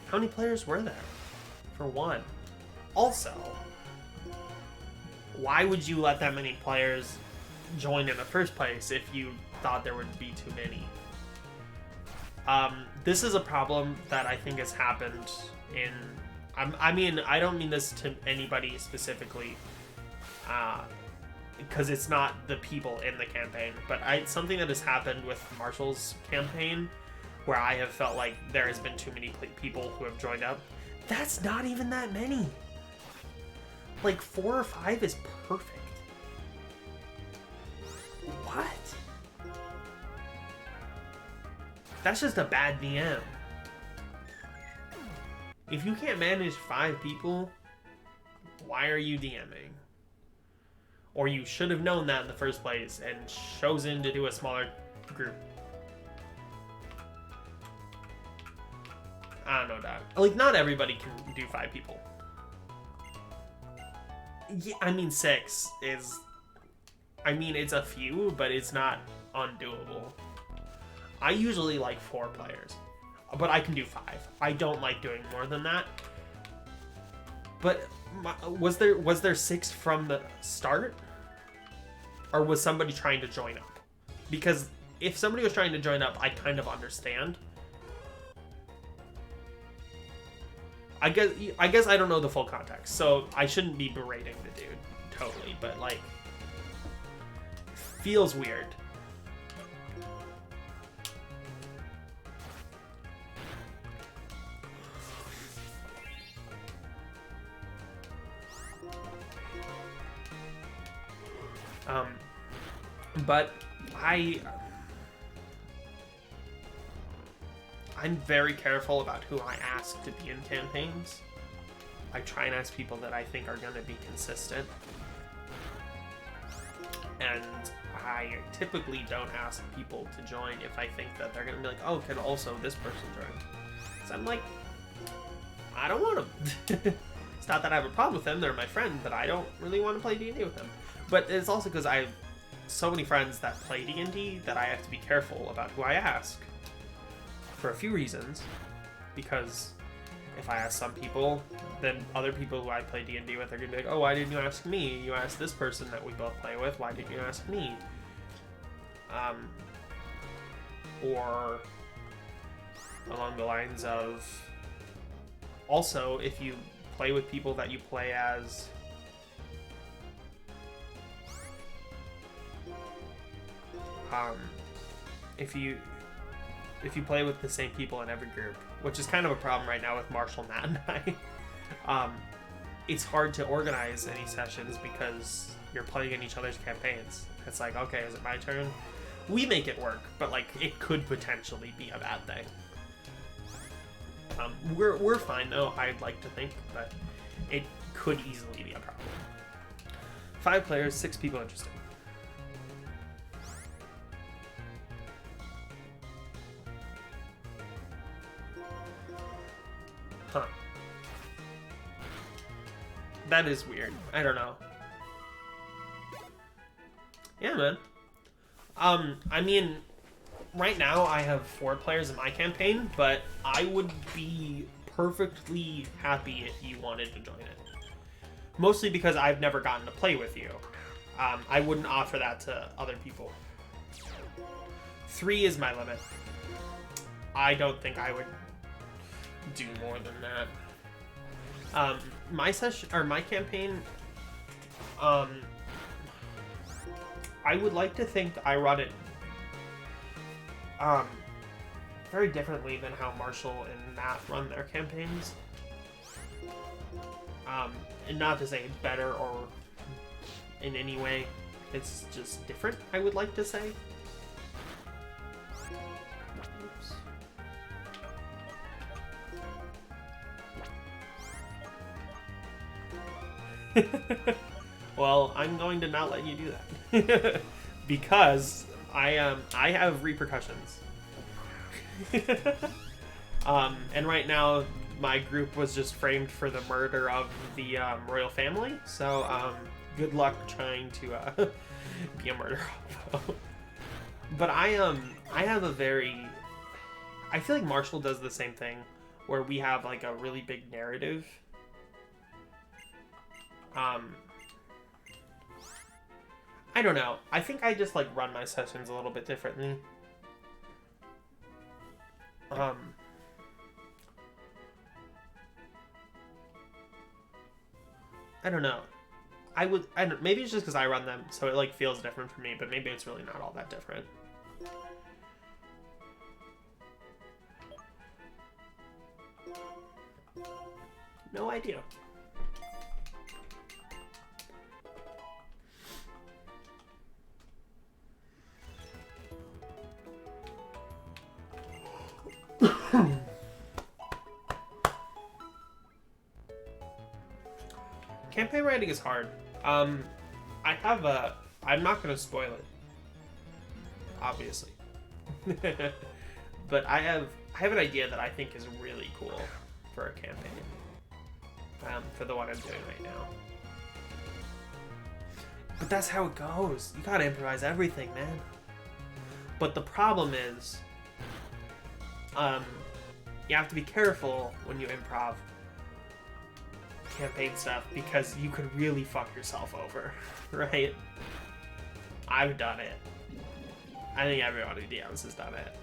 How many players were there? For one. Also, why would you let that many players join in the first place if you thought there would be too many? This is a problem that I think has happened in... I mean, I don't mean this to anybody specifically, because it's not the people in the campaign, but something that has happened with Marshall's campaign, where I have felt like there has been too many people who have joined up. That's not even that many. Like 4 or 5 is perfect. What? That's just a bad DM. If you can't manage 5 people, why are you DMing? Or you should have known that in the first place and chosen to do a smaller group. I don't know, Doc. Like, not everybody can do 5 people. Yeah, I mean, 6 is... I mean, it's a few, but it's not undoable. I usually like 4 players, but I can do 5. I don't like doing more than that. But was there 6 from the start? Or was somebody trying to join up? Because if somebody was trying to join up, I kind of understand. I guess I don't know the full context, so I shouldn't be berating the dude totally, but like, feels weird. But I'm very careful about who I ask to be in campaigns. I try and ask people that I think are going to be consistent. And I typically don't ask people to join if I think that they're going to be like, oh, can also this person join? So I'm like, I don't want them. It's not that I have a problem with them. They're my friend, but I don't really want to play D&D with them. But it's also because I have so many friends that play D&D that I have to be careful about who I ask. For a few reasons. Because if I ask some people, then other people who I play D&D with are going to be like, oh, why didn't you ask me? You asked this person that we both play with. Why didn't you ask me? Or along the lines of, also, if you play with people that you play as, if you play with the same people in every group, which is kind of a problem right now with Marshall, Matt, and I, it's hard to organize any sessions because you're playing in each other's campaigns. It's like, okay, is it my turn? We make it work, but like it could potentially be a bad thing. We're fine though, I'd like to think, but it could easily be a problem. 5 players, 6 people interested. Huh. That is weird. I don't know. Yeah, man. I mean, right now I have 4 players in my campaign, but I would be perfectly happy if you wanted to join it. Mostly because I've never gotten to play with you. I wouldn't offer that to other people. 3 is my limit. I don't think I would do more than that. My session, or my campaign, I would like to think I run it very differently than how Marshall and Matt run their campaigns. And not to say better or in any way, it's just different, I would like to say. Oops. Well, I'm going to not let you do that. Because I have repercussions. And right now my group was just framed for the murder of the royal family, so good luck trying to be a murderer. But I have a very, I feel like Marshall does the same thing where we have like a really big narrative. I don't know. I think I just like run my sessions a little bit differently. I don't know. Maybe it's just because I run them, so it like feels different for me, but maybe it's really not all that different. No idea. Campaign writing is hard. I'm not gonna spoil it, obviously. But I have an idea that I think is really cool for a campaign. For the one I'm doing right now. But that's how it goes. You gotta improvise everything, man. But the problem is, you have to be careful when you improv campaign stuff because you could really fuck yourself over, right? I've done it. I think everyone who DMs has done it.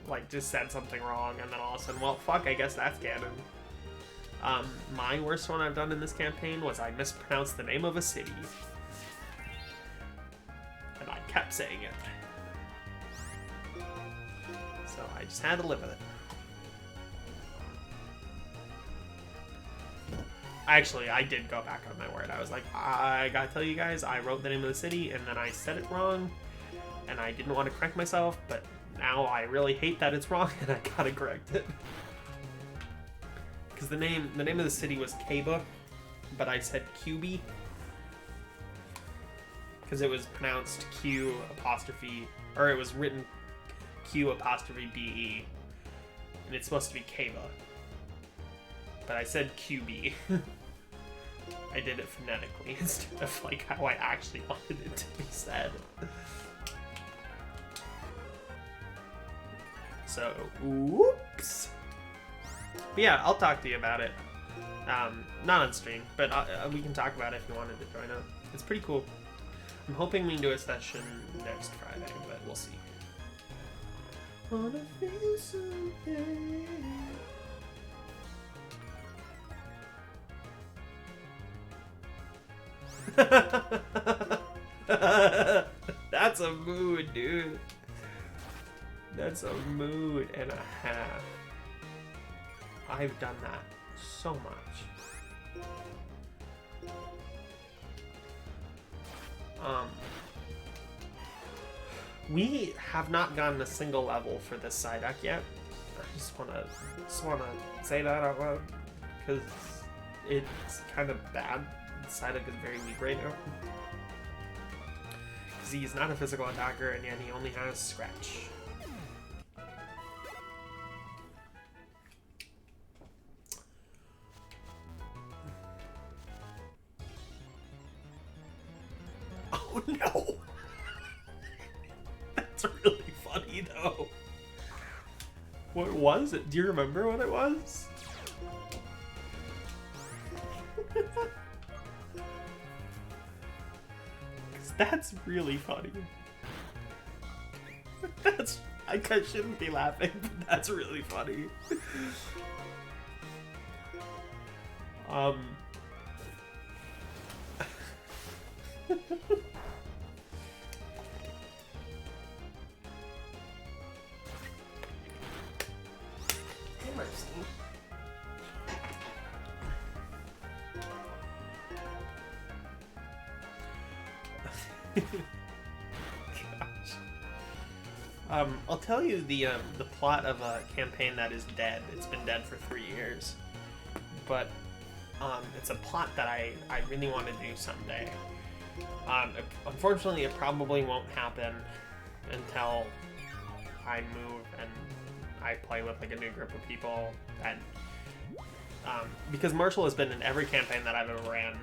Like, just said something wrong and then all of a sudden, well, fuck, I guess that's canon. My worst one I've done in this campaign was I mispronounced the name of a city. And I kept saying it. So I just had to live with it. Actually, I did go back on my word. I was like, I gotta tell you guys, I wrote the name of the city and then I said it wrong. And I didn't want to correct myself, but now I really hate that it's wrong and I gotta correct it. Because the name of the city was Kaba, but I said QB. Because it was pronounced Q apostrophe, or it was written Q apostrophe BE. And it's supposed to be Kaba. But I said QB. I did it phonetically instead of like how I actually wanted it to be said. So, oops. But yeah, I'll talk to you about it. Not on stream, but we can talk about it if you wanted to join up. It's pretty cool. I'm hoping we can do a session next Friday, but we'll see. Wanna feel something. That's a mood, dude. That's a mood and a half. I've done that so much. We have not gotten a single level for this Psyduck yet. I just wanna say that out loud because it's kind of bad. Psyduck is very weak right now because he's not a physical attacker and yet he only has Scratch. Oh no! That's really funny though. What was it? Do you remember what it was? That's really funny. I shouldn't be laughing, but that's really funny. I'll tell you the plot of a campaign that is dead. It's been dead for 3 years, but it's a plot that I really want to do someday. Unfortunately, it probably won't happen until I move and I play with like a new group of people. And because Marshall has been in every campaign that I've ever ran,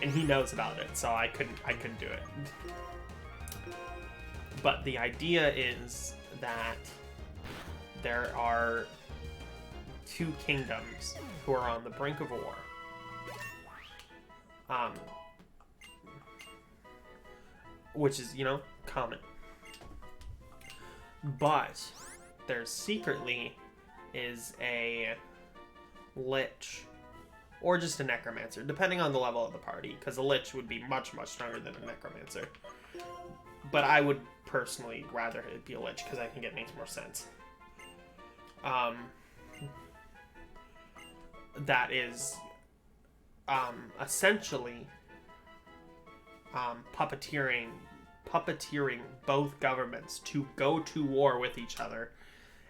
and he knows about it, so I couldn't do it. But the idea is that there are 2 kingdoms who are on the brink of war. Which is, common. But there secretly is a lich, or just a necromancer, depending on the level of the party, because a lich would be much, much stronger than a necromancer. But I would personally rather it be a lich, because I think it makes more sense. That is essentially puppeteering both governments to go to war with each other,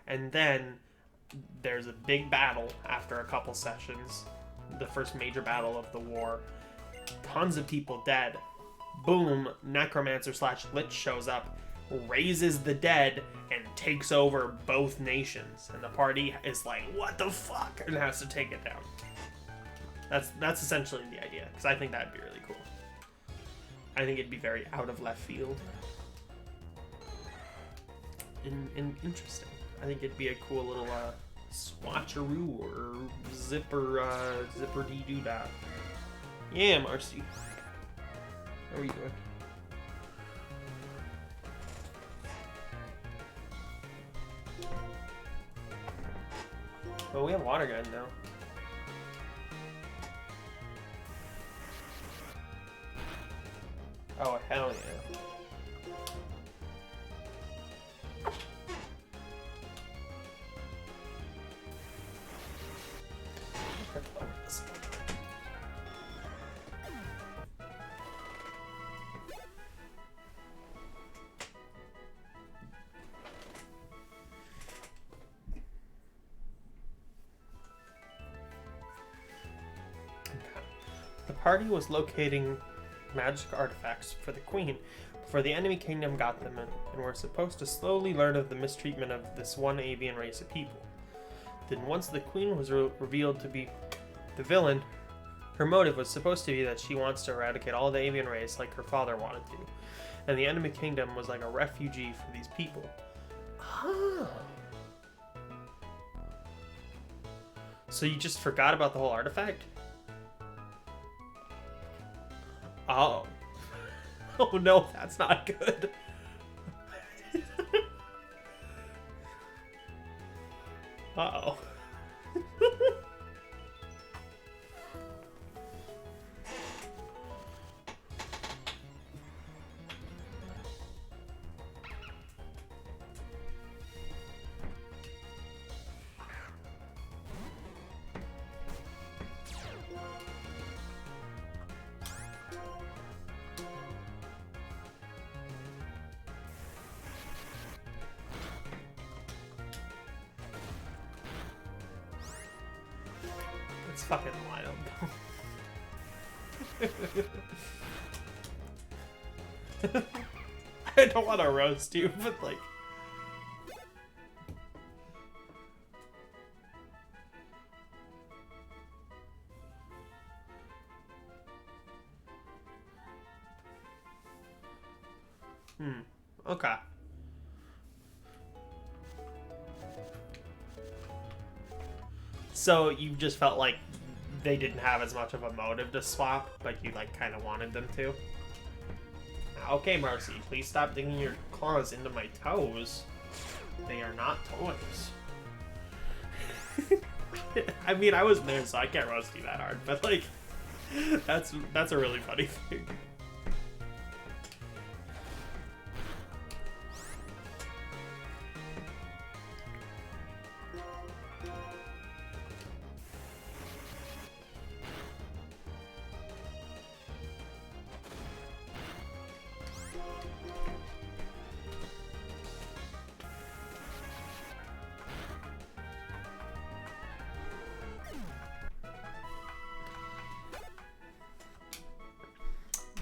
and then there's a big battle after a couple sessions, the first major battle of the war, tons of people dead. Boom, necromancer / lich shows up, raises the dead, and takes over both nations, and the party is like, what the fuck, and has to take it down. That's essentially the idea, because I think that'd be really cool. I think it'd be very out of left field and interesting. I think it'd be a cool little swatcheroo or zipper-dee-doo-dah. Yeah, Marcy. How are you doing? Oh, we have water gun now. Oh, hell yeah. The party was locating magic artifacts for the queen before the enemy kingdom got them and were supposed to slowly learn of the mistreatment of this one avian race of people. Then once the queen was revealed to be the villain, her motive was supposed to be that she wants to eradicate all the avian race like her father wanted to. And the enemy kingdom was like a refugee for these people. Oh. So you just forgot about the whole artifact? Oh. Oh no, that's not good. Uh-oh. It's fucking wild. I don't want to roast you, but like... Okay. So you just felt like they didn't have as much of a motive to swap, but you like kind of wanted them to? Okay, Marcy, please stop digging your claws into my toes. They are not toys. I mean, I was there, so I can't roast you that hard, but like, that's a really funny thing.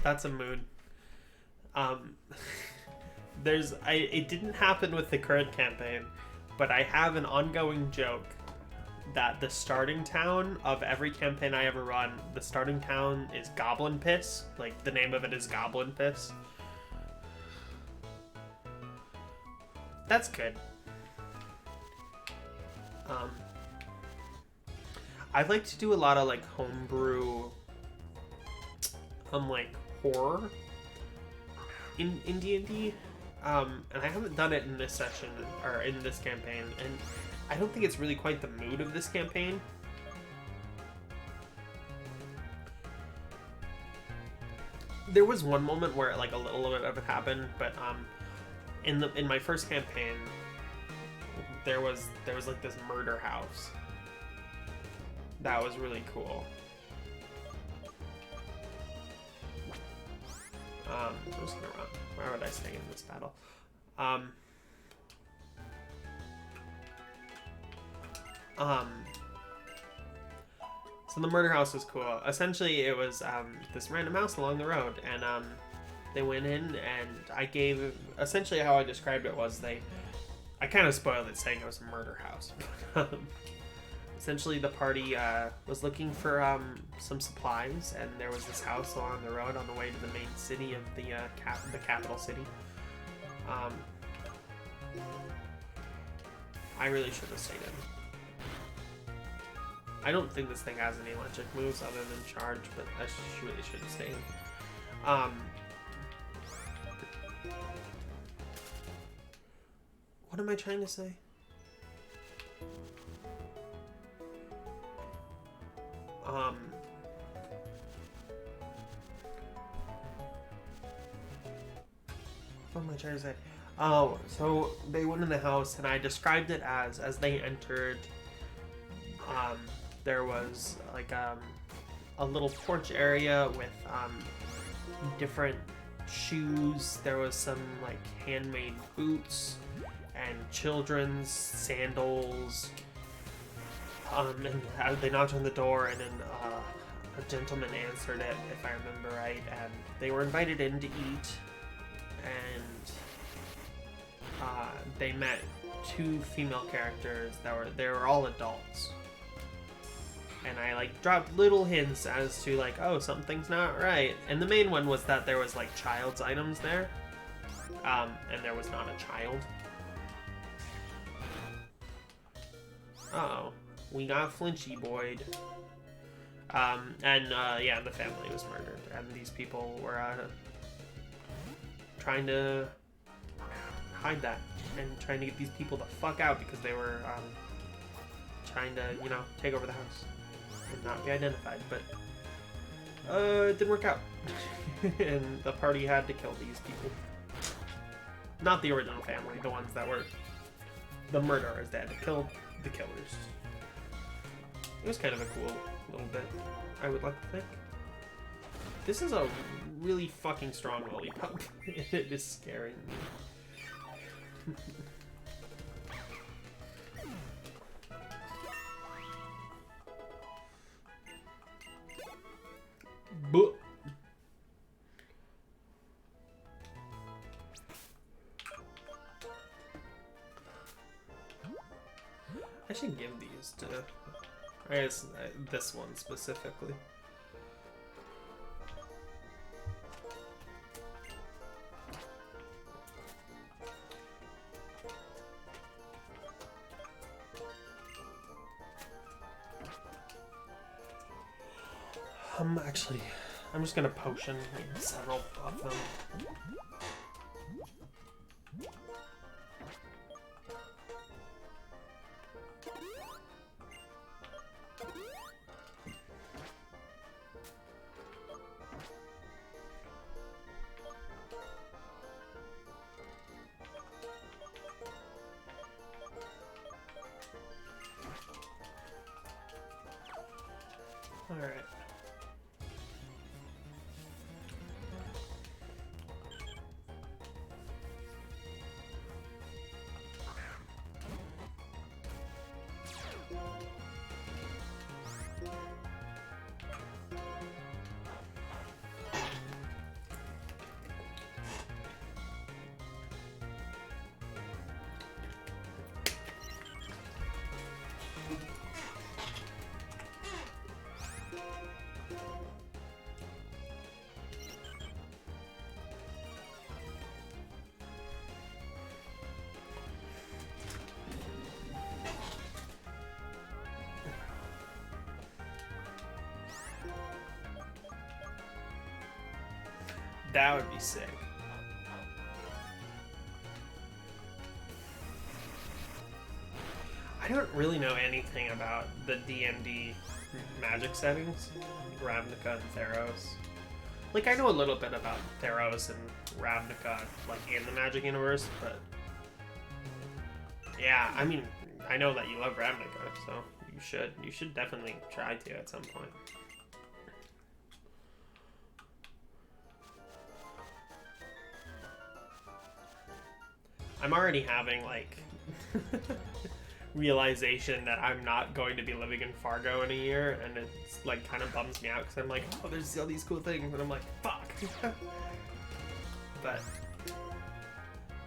That's a mood. It didn't happen with the current campaign, but I have an ongoing joke that the starting town of every campaign I ever run, the starting town is Goblin Piss. Like, the name of it is Goblin Piss. That's good. I'd like to do a lot of, like, homebrew, like, horror in D&D, and I haven't done it in this session or in this campaign, and I don't think it's really quite the mood of this campaign. There was one moment where like a little bit of it happened, but in my first campaign there was like this murder house that was really cool. I'm just gonna run. Why would I stay in this battle? So the murder house was cool. Essentially, it was this random house along the road, and they went in, and I gave... Essentially, how I described it was I kind of spoiled it saying it was a murder house. Essentially, the party was looking for some supplies, and there was this house along the road on the way to the main city of the capital city. I really should have stayed in. I don't think this thing has any electric moves other than charge, but I really should have stayed in. What am I trying to say? What am I trying to say? Oh, so they went in the house, and I described it as they entered, there was like a little porch area with different shoes. There was some like handmade boots and children's sandals. And they knocked on the door, and then a gentleman answered it, if I remember right, and they were invited in to eat, and they met two female characters they were all adults. And I like dropped little hints as to like, oh, something's not right. And the main one was that there was like child's items there. And there was not a child. Uh-oh. We got Flinchy Boyd. Yeah, the family was murdered. And these people were trying to hide that. And trying to get these people the fuck out because they were trying to, you know, take over the house. And not be identified. But it didn't work out. And the party had to kill these people. Not the original family, the ones that were the murderers. They had to kill the killers. It was kind of a cool little bit, I would like to think. This is a really fucking strong lollipop. It is scaring me. Buh. I should give these to, I guess, this one specifically. Actually, I'm just gonna potion several of them. All right. That would be sick. I don't really know anything about the D&D magic settings, Ravnica and Theros. Like, I know a little bit about Theros and Ravnica, like, in the Magic universe, but... yeah, I mean, I know that you love Ravnica, so you should definitely try to at some point. I'm already having, like, realization that I'm not going to be living in Fargo in a year, and it's, like, kind of bums me out, because I'm like, oh, there's all these cool things, and I'm like, fuck! But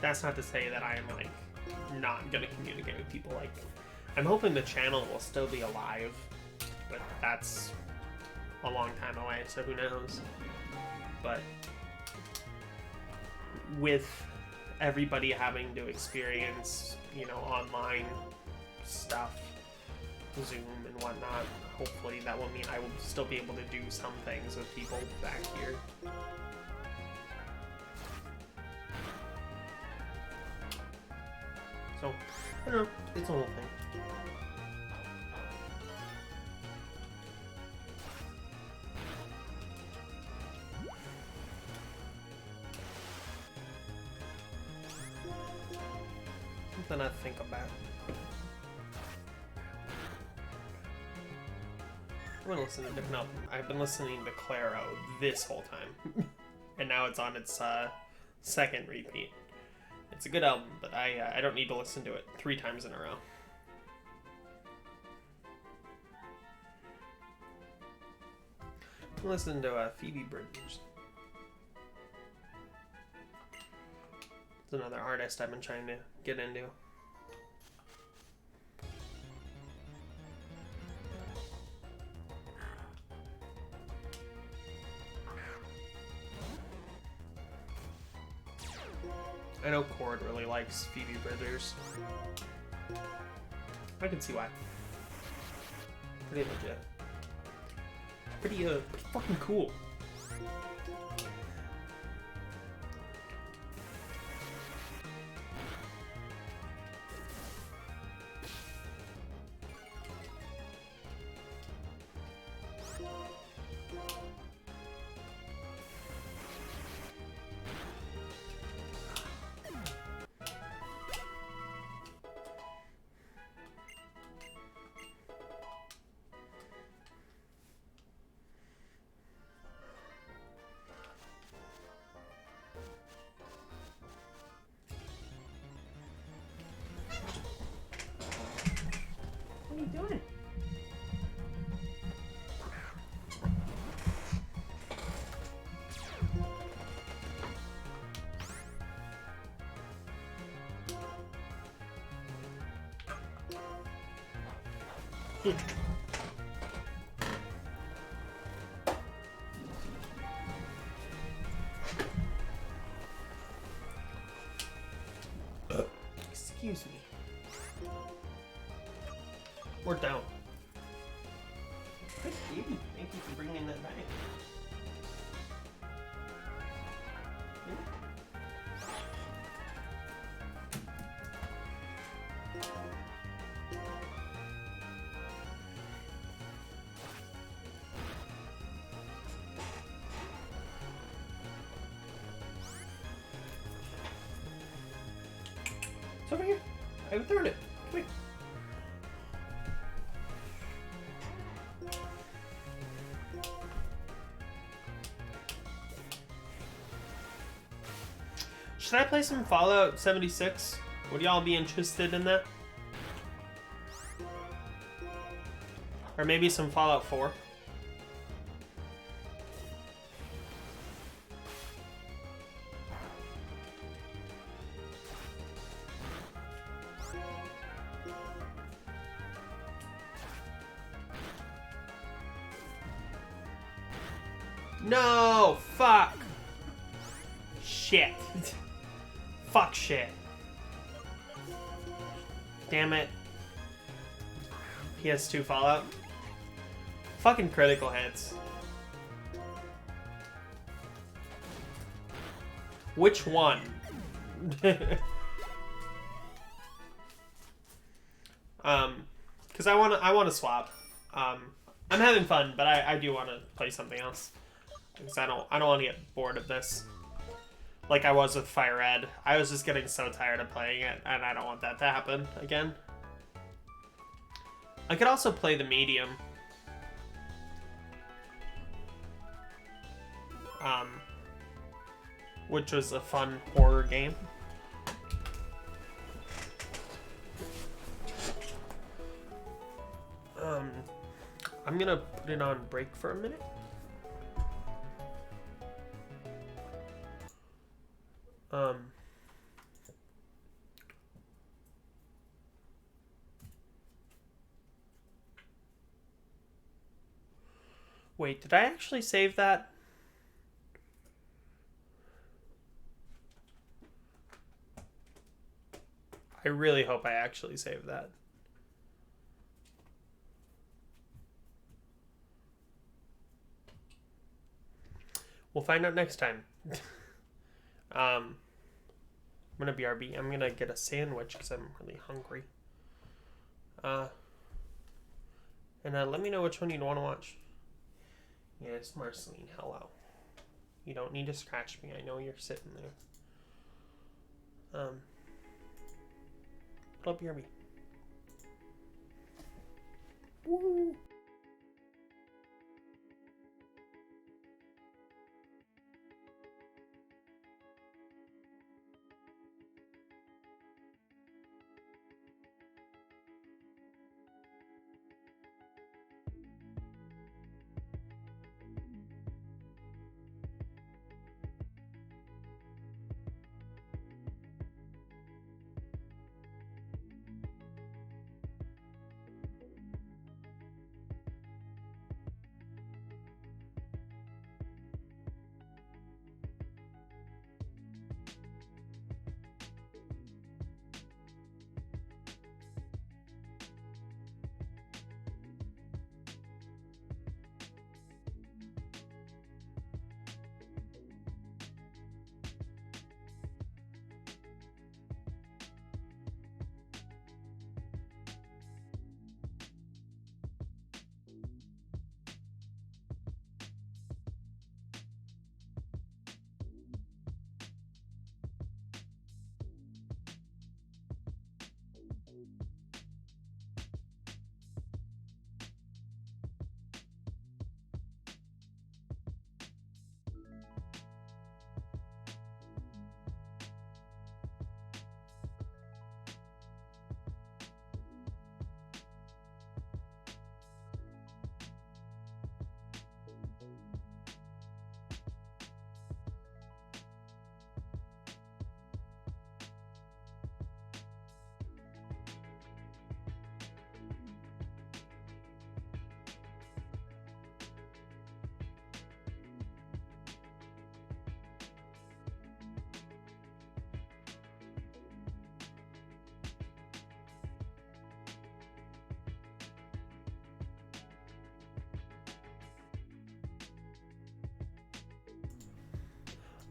that's not to say that I am, like, not gonna communicate with people. Like, I'm hoping the channel will still be alive, but that's a long time away, so who knows. But with everybody having to experience, you know, online stuff, Zoom and whatnot, hopefully that will mean I will still be able to do some things with people back here. So, I don't know, it's a whole thing. Something I think about. I'm gonna listen to different album. I've been listening to Claro this whole time. And now it's on its second repeat. It's a good album, but I don't need to listen to it 3 times in a row. Listen to Phoebe Bridgers. It's another artist I've been trying to get into. I know Cord really likes Phoebe Bridgers. I can see why. Pretty legit. Pretty fucking cool. What are you doing? Excuse me. We're down. Thank you. Thank you for bringing that back. It's over here. I overthrew it. Come here. Should I play some Fallout 76? Would y'all be interested in that? Or maybe some Fallout 4? No! Fuck! Shit. Fuck shit. Damn it. PS2 Fallout. Fucking critical hits. Which one? Because I wanna swap. I'm having fun, but I do want to play something else. Because I don't want to get bored of this. Like I was with Fire Red. I was just getting so tired of playing it, and I don't want that to happen again. I could also play the Medium. Which was a fun horror game. I'm gonna put it on break for a minute. Wait, did I actually save that? I really hope I actually saved that. We'll find out next time. I'm gonna BRB. I'm gonna get a sandwich because I'm really hungry. And let me know which one you'd want to watch. Yes, Marceline, hello. You don't need to scratch me. I know you're sitting there. I'll BRB. Woo!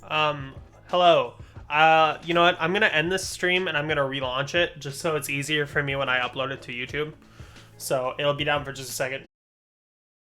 Hello. You know what? I'm gonna end this stream and I'm gonna relaunch it just so it's easier for me when I upload it to YouTube. So it'll be down for just a second.